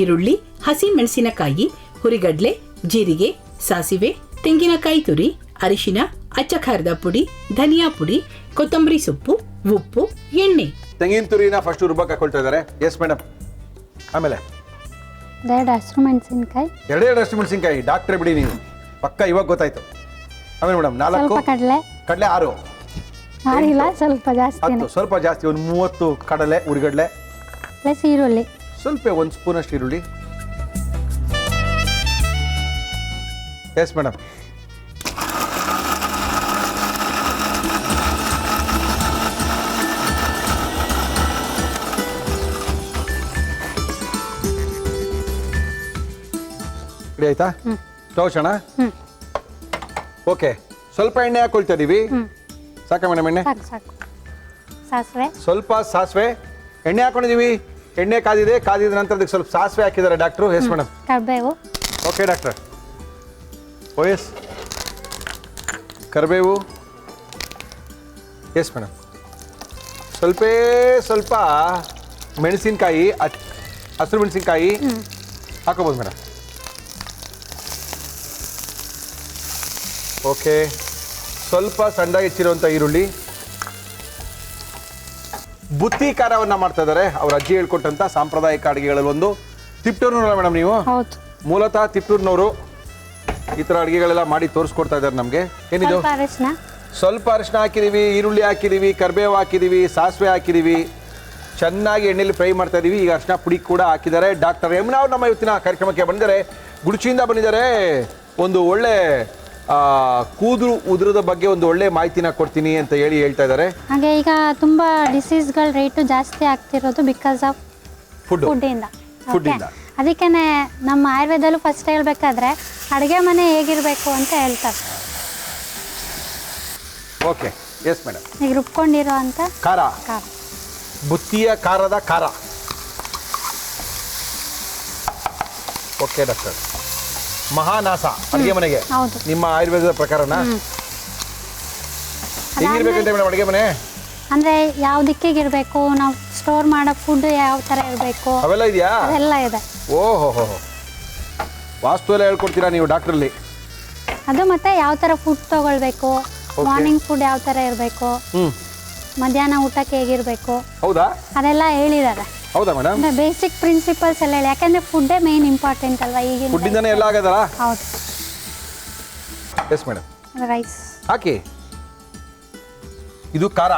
ಈರುಳ್ಳಿ, ಹಸಿ ಮೆಣಸಿನಕಾಯಿ, ಹುರಿಗಡ್ಲೆ, ಜೀರಿಗೆ, ಸಾಸಿವೆ, ತೆಂಗಿನಕಾಯಿ ತುರಿ, ಅರಿಶಿನ, ಅಚ್ಚ ಖಾರದ ಪುಡಿ, ಧನಿಯಾ ಪುಡಿ, ಕೊತ್ತಂಬರಿ ಸೊಪ್ಪು, ಉಪ್ಪು, ಎಣ್ಣೆ. ತೆಂಗಿನ ತುರಿನ ಫಸ್ಟ್ ರುಬ್ಬಕ್ಕೆ ಹಾಕೊಳ್ತಾ ಇದ್ದಾರೆ. Yes madam. ಆಮೇಲೆ 2 ಹಸಿರು ಮೆಣಸಿನಕಾಯಿ, 2 ಹಸಿಮೆಣಸಿನಕಾಯಿ. ಡಾಕ್ಟ್ರೇ ಬಿಡಿ ನೀವು, ಪಕ್ಕ ಇವಾಗ ಗೊತ್ತಾಯ್ತು. ಆಮೇಲೆ ಮೇಡಮ್ 4 ಸ್ವಲ್ಪ ಕಡಲೆ. ಕಡಲೆ 6 ಆರಿಲ್ಲ, ಸ್ವಲ್ಪ ಜಾಸ್ತಿ. 10 ಸ್ವಲ್ಪ ಜಾಸ್ತಿ, ಒಂದು 30 ಕಡಲೆ, ಉರಿಗಡ್ಲೆ, ಪ್ಲಸ್ ಈರುಳ್ಳಿ ಸ್ವಲ್ಪ 1 ಸ್ಪೂನ್ ಅಷ್ಟು ಈರುಳ್ಳಿ. Yes madam. ರೆಡಿ ಆಯ್ತಾ? ಟೋಚಣ. ಓಕೆ, ಸ್ವಲ್ಪ ಎಣ್ಣೆ ಹಾಕೊಳ್ತಾ ಇದೀವಿ. ಸಾಕ ಮೇಡಮ್ ಎಣ್ಣೆ? ಸಾಕು ಸಾಕು. ಸಾಸಿವೆ ಸ್ವಲ್ಪ ಸಾಸಿವೆ, ಎಣ್ಣೆ ಹಾಕೊಂಡಿದೀವಿ. ಎಣ್ಣೆ ಕಾದಿದೆ. ಕಾದಿದ ನಂತರ ಅದಕ್ಕೆ ಸ್ವಲ್ಪ ಸಾಸಿವೆ ಹಾಕಿದ್ದಾರೆ ಡಾಕ್ಟ್ರು. Yes madam. ಕರಿಬೇವು. Okay doctor. Oh yes. ಕರಿಬೇವು, ಎಸ್ ಮೇಡಮ್. ಸ್ವಲ್ಪ ಮೆಣಸಿನ್ಕಾಯಿ, ಹಸಿರು ಮೆಣಸಿನ್ಕಾಯಿ ಹಾಕೋಬೋದು ಮೇಡಮ್. ಓಕೆ, ಸ್ವಲ್ಪ ಸಣ್ಣದಾಗಿ ಹೆಚ್ಚಿರುವಂಥ ಈರುಳ್ಳಿ. ಬುತ್ತಿ ಖಾರವನ್ನು ಮಾಡ್ತಾ ಇದ್ದಾರೆ ಅವ್ರ ಅಜ್ಜಿ ಹೇಳ್ಕೊಟ್ಟಂಥ ಸಾಂಪ್ರದಾಯಿಕ ಅಡುಗೆಗಳಲ್ಲಿ ಒಂದು. ತಿಪ್ಟೂರಿನವರ ಮೇಡಮ್ ನೀವು? ಹೌದು. ಮೂಲತಃ ತಿಪ್ಟೂರಿನವರು. ಈ ಥರ ಅಡುಗೆಗಳೆಲ್ಲ ಮಾಡಿ ತೋರಿಸ್ಕೊಡ್ತಾ ಇದ್ದಾರೆ ನಮಗೆ. ಏನಿದು? ಸ್ವಲ್ಪ ಅರಿಶಿನ, ಸ್ವಲ್ಪ ಅರಿಶಿನ ಹಾಕಿದ್ದೀವಿ, ಈರುಳ್ಳಿ ಹಾಕಿದ್ದೀವಿ, ಕರಿಬೇವು ಹಾಕಿದ್ದೀವಿ, ಸಾಸಿವೆ ಹಾಕಿದ್ದೀವಿ, ಚೆನ್ನಾಗಿ ಎಣ್ಣೆಯಲ್ಲಿ ಫ್ರೈ ಮಾಡ್ತಾ ಇದ್ದೀವಿ. ಈಗ ಅರಿಶಿನ ಪುಡಿ ಕೂಡ ಹಾಕಿದ್ದಾರೆ. ಡಾಕ್ಟರ್ ಯಮುನಾ ಅವರು ನಮ್ಮ ಇವತ್ತಿನ ಕಾರ್ಯಕ್ರಮಕ್ಕೆ ಬಂದಿದ್ದಾರೆ. ಗುಡುಚಿಯಿಂದ ಬಂದಿದ್ದಾರೆ. ಒಂದು ಒಳ್ಳೆ ಕೂದಲು ಉದುರದ ಬಗ್ಗೆ ಒಂದು ಒಳ್ಳೆ ಮಾಹಿತಿನ ಕೊಡ್ತೀನಿ ಅಂತ ಹೇಳ್ತಾ ಇದ್ದಾರೆ. ಹಾಗೆ ಈಗ ತುಂಬ ಡಿಸೀಸ್ಗಳ ರೇಟು ಜಾಸ್ತಿ ಆಗ್ತಿರೋದು ಬಿಕಾಸ್ ಆಫ್ ಫುಡ್ಡಿಂದ. ಅದಕ್ಕೆ ನಮ್ಮ ಆಯುರ್ವೇದಲ್ಲೂ ಫಸ್ಟ್ ಹೇಳ್ಬೇಕಾದ್ರೆ ಅಡುಗೆ ಮನೆ ಹೇಗಿರಬೇಕು ಅಂತ ಹೇಳ್ತಾರೆ. Okay, yes madam. ಈಗ ರುಬ್ಕೊಂಡಿರೋ ಅಂತ ಖಾರ, ಖಾರ, ಬುತ್ತಿಯ ಖಾರದ ಖಾರ. Okay doctor. ಮಹಾನಾಸ ಅಡುಗೆ ಮನೆಗೆ ಹೌದು. ನಿಮ್ಮ ಆಯುರ್ವೇದದ ಪ್ರಕಾರನ ಹೇಗಿರ್ಬೇಕಂತ ಮೇಡಮ್ ಅಡುಗೆ ಮನೆ? ಅಂದರೆ ಯಾವ ದಿಕ್ಕಿಗೆ ಇರಬೇಕು, ನಾವು ಸ್ಟೋರ್ ಮಾಡೋ ಫುಡ್ ಯಾವ ಥರ ಇರಬೇಕು ಅವೆಲ್ಲ ಇದೆಯಾ? ಅದೆಲ್ಲ ಇದೆ. ಓಹೋ, ವಾಸ್ತು ಎಲ್ಲ ಹೇಳ್ಕೊಡ್ತೀರಾ ನೀವು ಡಾಕ್ಟ್ರಲ್ಲಿ? ಅದು ಮತ್ತೆ ಯಾವ ಥರ ಫುಡ್ ತಗೊಳ್ಬೇಕು, ಮಾರ್ನಿಂಗ್ ಫುಡ್ ಯಾವ ಥರ ಇರಬೇಕು, ಮಧ್ಯಾಹ್ನ ಊಟಕ್ಕೆ ಹೇಗಿರಬೇಕು, ಹೌದಾ? ಅದೆಲ್ಲ ಹೇಳಿದ್ದಾರೆ. ಹೌದಾ ಮೇಡಮ್? ಅಂದರೆ ಬೇಸಿಕ್ ಪ್ರಿನ್ಸಿಪಲ್ಸ್ ಎಲ್ಲ ಹೇಳಿ, ಯಾಕಂದರೆ ಫುಡ್ಡೇ ಮೇನ್ ಇಂಪಾರ್ಟೆಂಟ್ ಅಲ್ವಾ ಈಗಿನ. ಫುಡ್ಡಿಂದನೇ ಎಲ್ಲ ಆಗದಲ್ಲ? ಹೌದು. Yes madam. ರೈಸ್ ಹಾಕಿ. ಇದು ಖಾರ.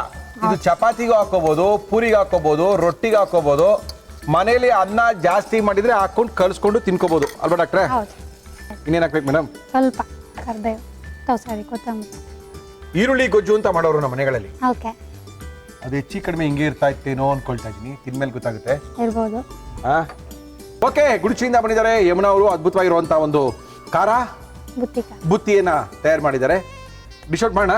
ಇದು ಚಪಾತಿಗೂ ಹಾಕೋಬಹುದು, ಪೂರಿಗೆ ಹಾಕೋಬಹುದು, ರೊಟ್ಟಿಗೆ ಹಾಕೋಬಹುದು. ಮನೇಲಿ ಅನ್ನ ಜಾಸ್ತಿ ಮಾಡಿದ್ರೆ ಹಾಕೊಂಡು ಕಲಿಸ್ಕೊಂಡು ತಿನ್ಕೋಬಹುದು ಅಲ್ವಾ ಡಾಕ್ಟ್ರೆ? ಹೌದು. ಇನ್ನೇನು ಹಾಕ್ಬೇಕು ಮೇಡಮ್? ಸ್ವಲ್ಪ ಕರ್ಬೇವು, ಸಾರಿ, ಕೊತ್ತಂಬರಿ. ಈರುಳ್ಳಿ ಗೊಜ್ಜು ಅಂತ ಮಾಡೋರು ನಮ್ಮ ಮನೆಗಳಲ್ಲಿ. ಓಕೆ, ಅದು ಹೆಚ್ಚು ಕಡಿಮೆ ಹಿಂಗೆ ಇರ್ತಾ ಇತ್ತೇನೋ ಅನ್ಕೊಳ್ತಾ ಇದ್ದೀನಿ. ತಿನ್ಮೇಲೆ ಗೊತ್ತಾಗುತ್ತೆ. ಇರ್ಬೋದು. ಓಕೆ, ಗುಡುಚಿಯಿಂದ ಬಂದಿದ್ದಾರೆ ಯಮುನಾ ಅವರು. ಅದ್ಭುತವಾಗಿರುವಂಥ ಒಂದು ಖಾರ ಬುತ್ತಿಯನ್ನ ತಯಾರು ಮಾಡಿದ್ದಾರೆ. ಡಿಶ್ ಔಟ್ ಮಾಡೋಣ.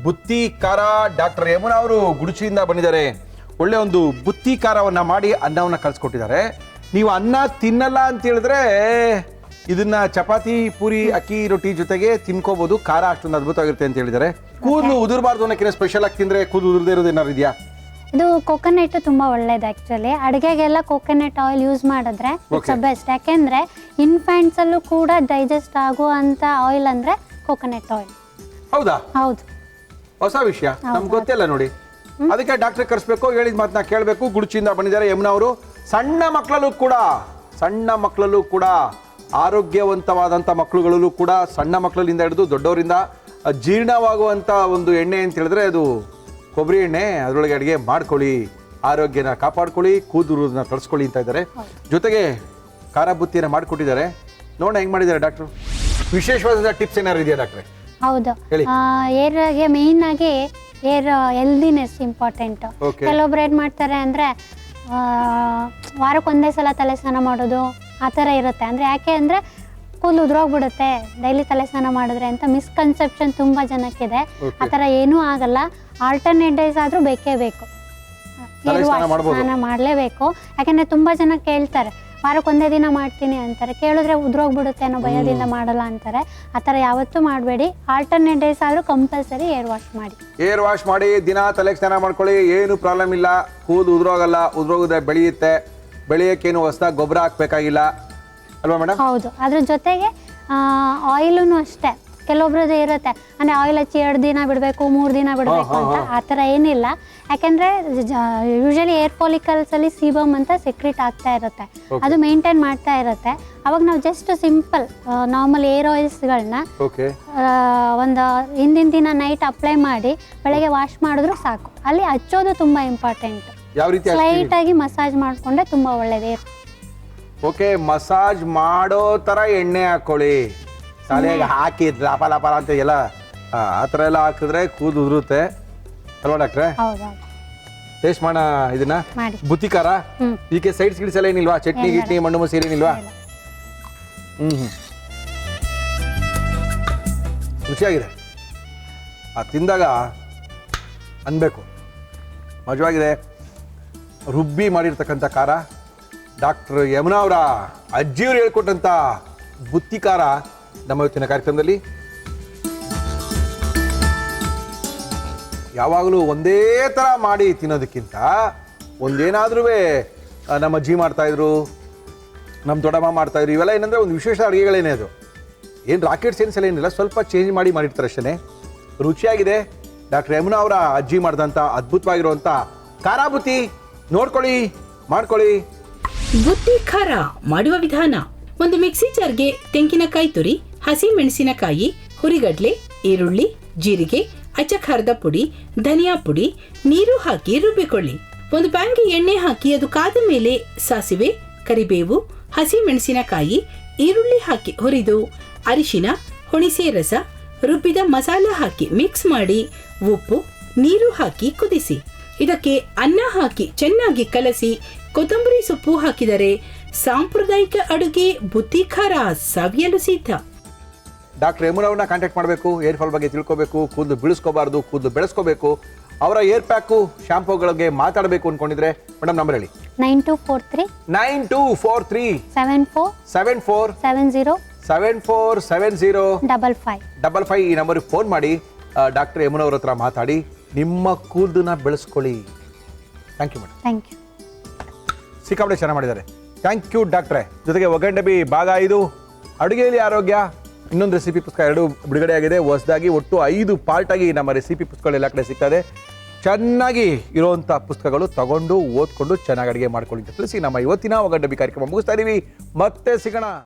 ಬುತ್ತಿ ಖಾರ. ಡಾಕ್ಟರ್ ಯಮುನಾ ಅವರು ಗುಡುಚಿಯಿಂದ ಬಂದಿದ್ದಾರೆ. ಒಳ್ಳೆ ಒಂದು ಬುತ್ತಿ ಖಾರವನ್ನ ಮಾಡಿ ಅನ್ನವನ್ನ ಕಳ್ಸಿಕೊಟ್ಟಿದ್ದಾರೆ. ನೀವು ಅನ್ನ ತಿನ್ನಲ್ಲ ಅಂತ ಹೇಳಿದ್ರೆ ಇದನ್ನ ಚಪಾತಿ, ಪೂರಿ, ಅಕ್ಕಿ ರೊಟ್ಟಿ ಜೊತೆಗೆ ತಿನ್ಕೋಬಹುದು. ಖಾರ ಅಷ್ಟೊಂದು ಅದ್ಭುತವಾಗಿರುತ್ತೆ ಅಂತ ಹೇಳಿದ್ದಾರೆ. ಕೂದಲು ಉದುರಬಾರ್ದು ಅನ್ನೋಕೆ ಸ್ಪೆಷಲ್ ಆಗಿ ತಿಂದ್ರೆ ಕೂದಲು ಉದುರದೇ ಇರೋದು ಏನಾರು ಇದೆಯಾ? ಇದು ಕೊಕೊನಟ್ ತುಂಬಾ ಒಳ್ಳೇದು. ಆಕ್ಚುಲಿ ಅಡುಗೆಗೆಲ್ಲ ಕೊಕೊನಟ್ ಆಯಿಲ್ ಯೂಸ್ ಮಾಡಿದ್ರೆ ಇಟ್ಸ್ ಬೆಸ್ಟ್. ಯಾಕೆಂದ್ರೆ ಇನ್ಫ್ಯಾಂಟ್ಸ್ ಅಲ್ಲೂ ಕೂಡ ಡೈಜೆಸ್ಟ್ ಆಗುವಂತ ಆಯಿಲ್ ಅಂದ್ರೆ ಕೊಕೊನಟ್ ಆಯಿಲ್. ಹೌದಾ? ಹೌದು. ಹೊಸ ವಿಷಯ, ನಮ್ಗೆ ಗೊತ್ತಿಲ್ಲ ನೋಡಿ. ಅದಕ್ಕೆ ಡಾಕ್ಟರ್ ಕರೆಸ್ಬೇಕು, ಹೇಳಿದ ಮಾತನ್ನ ಕೇಳಬೇಕು. ಗುಡುಚಿಯಿಂದ ಬಂದಿದ್ದಾರೆ ಯಮುನಾ ಅವರು. ಸಣ್ಣ ಮಕ್ಕಳಲ್ಲೂ ಕೂಡ ಆರೋಗ್ಯವಂತವಾದಂಥ ಮಕ್ಕಳುಗಳಲ್ಲೂ ಕೂಡ, ಸಣ್ಣ ಮಕ್ಕಳಿಂದ ಹಿಡಿದು ದೊಡ್ಡವರಿಂದ ಜೀರ್ಣವಾಗುವಂಥ ಒಂದು ಎಣ್ಣೆ ಅಂತ ಹೇಳಿದ್ರೆ ಅದು ಕೊಬ್ಬರಿ ಎಣ್ಣೆ. ಅದರೊಳಗೆ ಅಡುಗೆ ಮಾಡ್ಕೊಳ್ಳಿ, ಆರೋಗ್ಯನ ಕಾಪಾಡ್ಕೊಳ್ಳಿ, ಕೂದಲನ್ನ ತರಿಸ್ಕೊಳ್ಳಿ ಅಂತ ಇದ್ದಾರೆ. ಜೊತೆಗೆ ಖಾರ ಬುತ್ತಿಯನ್ನು ಮಾಡಿಕೊಟ್ಟಿದ್ದಾರೆ. ನೋಡೋಣ ಹೆಂಗೆ ಮಾಡಿದ್ದಾರೆ ಡಾಕ್ಟ್ರು. ವಿಶೇಷವಾದ ಟಿಪ್ಸ್ ಏನಾರು ಇದೆಯಾ ಡಾಕ್ಟ್ರೆ? ಹೌದು. ಏರ್ಗೆ ಮೇನ್ ಆಗಿ ಏರ್ ಹೆಲ್ದಿನೆಸ್ ಇಂಪಾರ್ಟೆಂಟ್. ಕೆಲವೊಬ್ರು ಏನ್ ಮಾಡ್ತಾರೆ ಅಂದ್ರೆ ವಾರಕ್ಕೊಂದೇ ಸಲ ತಲೆ ಸ್ನಾನ ಮಾಡೋದು ಆ ಥರ ಇರುತ್ತೆ. ಅಂದ್ರೆ ಯಾಕೆ ಅಂದ್ರೆ ಕೂದಲು ಉದುರೋಗ್ಬಿಡುತ್ತೆ ಡೈಲಿ ತಲೆ ಸ್ನಾನ ಮಾಡಿದ್ರೆ ಅಂತ ಮಿಸ್ಕನ್ಸೆಪ್ಷನ್ ತುಂಬಾ ಜನಕ್ಕಿದೆ. ಆ ಥರ ಏನೂ ಆಗಲ್ಲ. ಆಲ್ಟರ್ನೇಟ್ ಡೇಸ್ ಆದ್ರೂ ಬೇಕೇ ಬೇಕು, ಸ್ನಾನ ಮಾಡಲೇಬೇಕು. ಯಾಕೆಂದ್ರೆ ತುಂಬಾ ಜನ ಕೇಳ್ತಾರೆ ವಾರಕ್ಕೊಂದೇ ದಿನ ಮಾಡ್ತೀನಿ ಅಂತಾರೆ. ಕೇಳಿದ್ರೆ ಉದ್ರೋಗ್ಬಿಡುತ್ತೆ ಅನ್ನೋ ಭಯದಿಂದ ಮಾಡಲ್ಲ ಅಂತಾರೆ. ಆ ಥರ ಯಾವತ್ತೂ ಮಾಡಬೇಡಿ. ಆಲ್ಟರ್ನೇಟ್ ಡೇಸ್ ಆದರೂ ಕಂಪಲ್ಸರಿ ಏರ್ ವಾಶ್ ಮಾಡಿ ದಿನ ತಲೆಗೆ ಸ್ನಾನ ಮಾಡ್ಕೊಳ್ಳಿ. ಏನು ಪ್ರಾಬ್ಲಮ್ ಇಲ್ಲ. ಕೂದಲು ಉದ್ರೋಗಲ್ಲ. ಉದ್ರೋಗದೆ ಬೆಳೆಯುತ್ತೆ. ಬೆಳೆಯೋಕ್ಕೇನು ಹೊಸದಾಗಿ ಗೊಬ್ಬರ ಹಾಕ್ಬೇಕಾಗಿಲ್ಲ ಅಲ್ವಾ ಮೇಡಮ್? ಹೌದು. ಅದ್ರ ಜೊತೆಗೆ ಆಯಿಲೂ ಅಷ್ಟೇ. ಕೆಲವೊಬ್ರದ್ದು ಇರುತ್ತೆ ಅಂದರೆ ಆಯಿಲ್ ಹಚ್ಚಿ 2 ದಿನ ಬಿಡಬೇಕು, 3 ದಿನ ಬಿಡಬೇಕು ಅಂತ. ಆ ಥರ ಏನಿಲ್ಲ. ಯಾಕೆಂದರೆ ಯೂಶಲಿ ಏರ್ ಫಾಲಿಕಲ್ಸಲ್ಲಿ ಸೀಬಮ್ ಅಂತ ಸೆಕ್ರೆಟ್ ಆಗ್ತಾ ಇರುತ್ತೆ. ಅದು ಮೇಂಟೈನ್ ಮಾಡ್ತಾ ಇರುತ್ತೆ. ಅವಾಗ ನಾವು ಜಸ್ಟ್ ಸಿಂಪಲ್ ನಾರ್ಮಲ್ ಏರ್ ಆಯಿಲ್ಸ್ಗಳನ್ನ ಒಂದು ಹಿಂದಿನ ದಿನ ನೈಟ್ ಅಪ್ಲೈ ಮಾಡಿ ಬೆಳಗ್ಗೆ ವಾಶ್ ಮಾಡಿದ್ರು ಸಾಕು. ಅಲ್ಲಿ ಹಚ್ಚೋದು ತುಂಬ ಇಂಪಾರ್ಟೆಂಟ್. ಸ್ಲೈಟ್ ಆಗಿ ಮಸಾಜ್ ಮಾಡಿಕೊಂಡ್ರೆ ತುಂಬ ಒಳ್ಳೇದು. ಓಕೆ, ಮಸಾಜ್ ಮಾಡೋ ಥರ ಎಣ್ಣೆ ಹಾಕೊಳ್ಳಿ. ತಲೆಗೆ ಹಾಕಿ ಲಾಪ ಅಂತ ಎಲ್ಲ ಆ ಥರ ಎಲ್ಲ ಹಾಕಿದ್ರೆ ಕೂದಲು ಉದುರುತ್ತೆ ಅಲ್ವಾ ಡಾಕ್ಟ್ರೆ? ಟೇಸ್ಟ್ ಮಾಡೋಣ ಇದನ್ನ. ಬುತ್ತಿ ಖಾರ. ಇದಕ್ಕೆ ಸೈಡ್ಸ್ ಗಿಡ್ಸ್ ಎಲ್ಲ ಏನಿಲ್ವಾ? ಚಟ್ನಿ ಗಿಟ್ನಿ ಮಣ್ಣು ಮಸಿ ಏನಿಲ್ವಾ? ರುಚಿಯಾಗಿದೆ. ತಿಂದಾಗ ಅನ್ಬೇಕು ಮಜವಾಗಿದೆ. ರುಬ್ಬಿ ಮಾಡಿರ್ತಕ್ಕಂಥ ಖಾರ, ಡಾಕ್ಟರ್ ಯಮುನಾ ಅವರ ಅಜ್ಜಿಯವರು ಹೇಳ್ಕೊಟ್ಟಂಥ ಬುತ್ತಿ ಖಾರ ನಮ್ಮ ಇವತ್ತಿನ ಕಾರ್ಯಕ್ರಮದಲ್ಲಿ. ಯಾವಾಗಲೂ ಒಂದೇ ಥರ ಮಾಡಿ ತಿನ್ನೋದಕ್ಕಿಂತ ಒಂದೇನಾದ್ರೂ ನಮ್ಮ ಅಜ್ಜಿ ಮಾಡ್ತಾಯಿದ್ರು, ನಮ್ಮ ದೊಡ್ಡಮ್ಮ ಮಾಡ್ತಾಯಿದ್ರು, ಇವೆಲ್ಲ ಏನಂದರೆ ಒಂದು ವಿಶೇಷ ಅಡುಗೆಗಳೇನೇ ಅದು. ಏನು ರಾಕೆಟ್ ಸೈನ್ಸ್ ಎಲ್ಲ ಏನಿಲ್ಲ, ಸ್ವಲ್ಪ ಚೇಂಜ್ ಮಾಡಿ ಮಾಡಿರ್ತಾರೆ ಅಷ್ಟೇ. ರುಚಿಯಾಗಿದೆ. ಡಾಕ್ಟರ್ ಯಮುನಾ ಅವರ ಅಜ್ಜಿ ಮಾಡಿದಂಥ ಅದ್ಭುತವಾಗಿರುವಂಥ ಖಾರ ಬುತ್ತಿ ನೋಡ್ಕೊಳ್ಳಿ, ಮಾಡ್ಕೊಳ್ಳಿ. ಬುತ್ತಿ ಖಾರ ಮಾಡುವ ವಿಧಾನ: ಒಂದು ಮಿಕ್ಸಿ ಜಾರ್ಗೆ ತೆಂಗಿನಕಾಯಿ ತುರಿ, ಹಸಿ ಮೆಣಸಿನಕಾಯಿ, ಹುರಿಗಡ್ಲೆ, ಈರುಳ್ಳಿ, ಜೀರಿಗೆ, ಅಚ್ಚ ಖಾರದ ಪುಡಿ, ಧನಿಯಾ ಪುಡಿ, ನೀರು ಹಾಕಿ ರುಬ್ಬಿಕೊಳ್ಳಿ. ಒಂದು ಪ್ಯಾನ್ಗೆ ಎಣ್ಣೆ ಹಾಕಿ ಅದು ಕಾದ ಮೇಲೆ ಸಾಸಿವೆ, ಕರಿಬೇವು, ಹಸಿ ಮೆಣಸಿನಕಾಯಿ, ಈರುಳ್ಳಿ ಹಾಕಿ ಹುರಿದು ಅರಿಶಿನ, ಹುಣಸೆ ರಸ, ರುಬ್ಬಿದ ಮಸಾಲ ಹಾಕಿ ಮಿಕ್ಸ್ ಮಾಡಿ ಉಪ್ಪು, ನೀರು ಹಾಕಿ ಕುದಿಸಿ. ಇದಕ್ಕೆ ಅನ್ನ ಹಾಕಿ ಚೆನ್ನಾಗಿ ಕಲಸಿ ಕೊತ್ತಂಬರಿ ಸೊಪ್ಪು ಹಾಕಿದರೆ ಸಾಂಪ್ರದಾಯಿಕ ಅಡುಗೆ ಬುತ್ತಿ ಖಾರ ಸವಿಯಲು ಸಿದ್ಧ. ಡಾಕ್ಟರ್ ಯಮುನಾ ಅವ್ರನ್ನ ಕಾಂಟ್ಯಾಕ್ಟ್ ಮಾಡಬೇಕು, ಏರ್ ಫಾಲ್ ಬಗ್ಗೆ ತಿಳ್ಕೋಬೇಕು, ಕೂದಲು ಬೀಳಿಸ್ಕೋಬಾರ್ದು, ಕೂದಲು ಬೆಳೆಸ್ಕೋಬೇಕು, ಅವರ ಏರ್ ಪ್ಯಾಕು ಶಾಂಪೂಗಳಿಗೆ ಮಾತಾಡಬೇಕು ಅಂದ್ಕೊಂಡಿದ್ರೆ ಮೇಡಮ್ ನಂಬರ್ ಹೇಳಿ. 9243 9243 74 74 70 7470 55 55 ಈ ನಂಬರ್ಗೆ ಫೋನ್ ಮಾಡಿ ಡಾಕ್ಟರ್ ಯಮುನಾ ಅವ್ರ ಹತ್ರ ಮಾತಾಡಿ ನಿಮ್ಮ ಕೂದಲನ್ನ ಬೆಳೆಸ್ಕೊಳ್ಳಿ. Thank you madam. Thank you. ಸಿಕ್ಕಾಪಟ್ಟೆ ಚೆನ್ನಾಗಿ ಮಾಡಿದ್ದಾರೆ. ಥ್ಯಾಂಕ್ ಯು ಡಾಕ್ಟ್ರೆ. ಜೊತೆಗೆ ಒಗ್ಗಂಡಬಿ ಭಾಗ 5 ಅಡುಗೆಯಲ್ಲಿ ಆರೋಗ್ಯ ಇನ್ನೊಂದು ರೆಸಿಪಿ ಪುಸ್ತಕ 2 ಬಿಡುಗಡೆ ಆಗಿದೆ. ಹೊಸದಾಗಿ ಒಟ್ಟು 5 ಪಾರ್ಟಾಗಿ ನಮ್ಮ ರೆಸಿಪಿ ಪುಸ್ತಕಗಳು ಎಲ್ಲ ಕಡೆ ಸಿಗ್ತದೆ. ಚೆನ್ನಾಗಿ ಇರುವಂಥ ಪುಸ್ತಕಗಳು ತಗೊಂಡು ಓದ್ಕೊಂಡು ಚೆನ್ನಾಗಿ ಅಡುಗೆ ಮಾಡ್ಕೊಳ್ಳಿ ಅಂತ ತಿಳಿಸಿ ನಮ್ಮ ಇವತ್ತಿನ ಒಗ್ಗಂಡಬಿ ಕಾರ್ಯಕ್ರಮ ಮುಗಿಸ್ತಾ ಇದೀವಿ. ಮತ್ತೆ ಸಿಗೋಣ.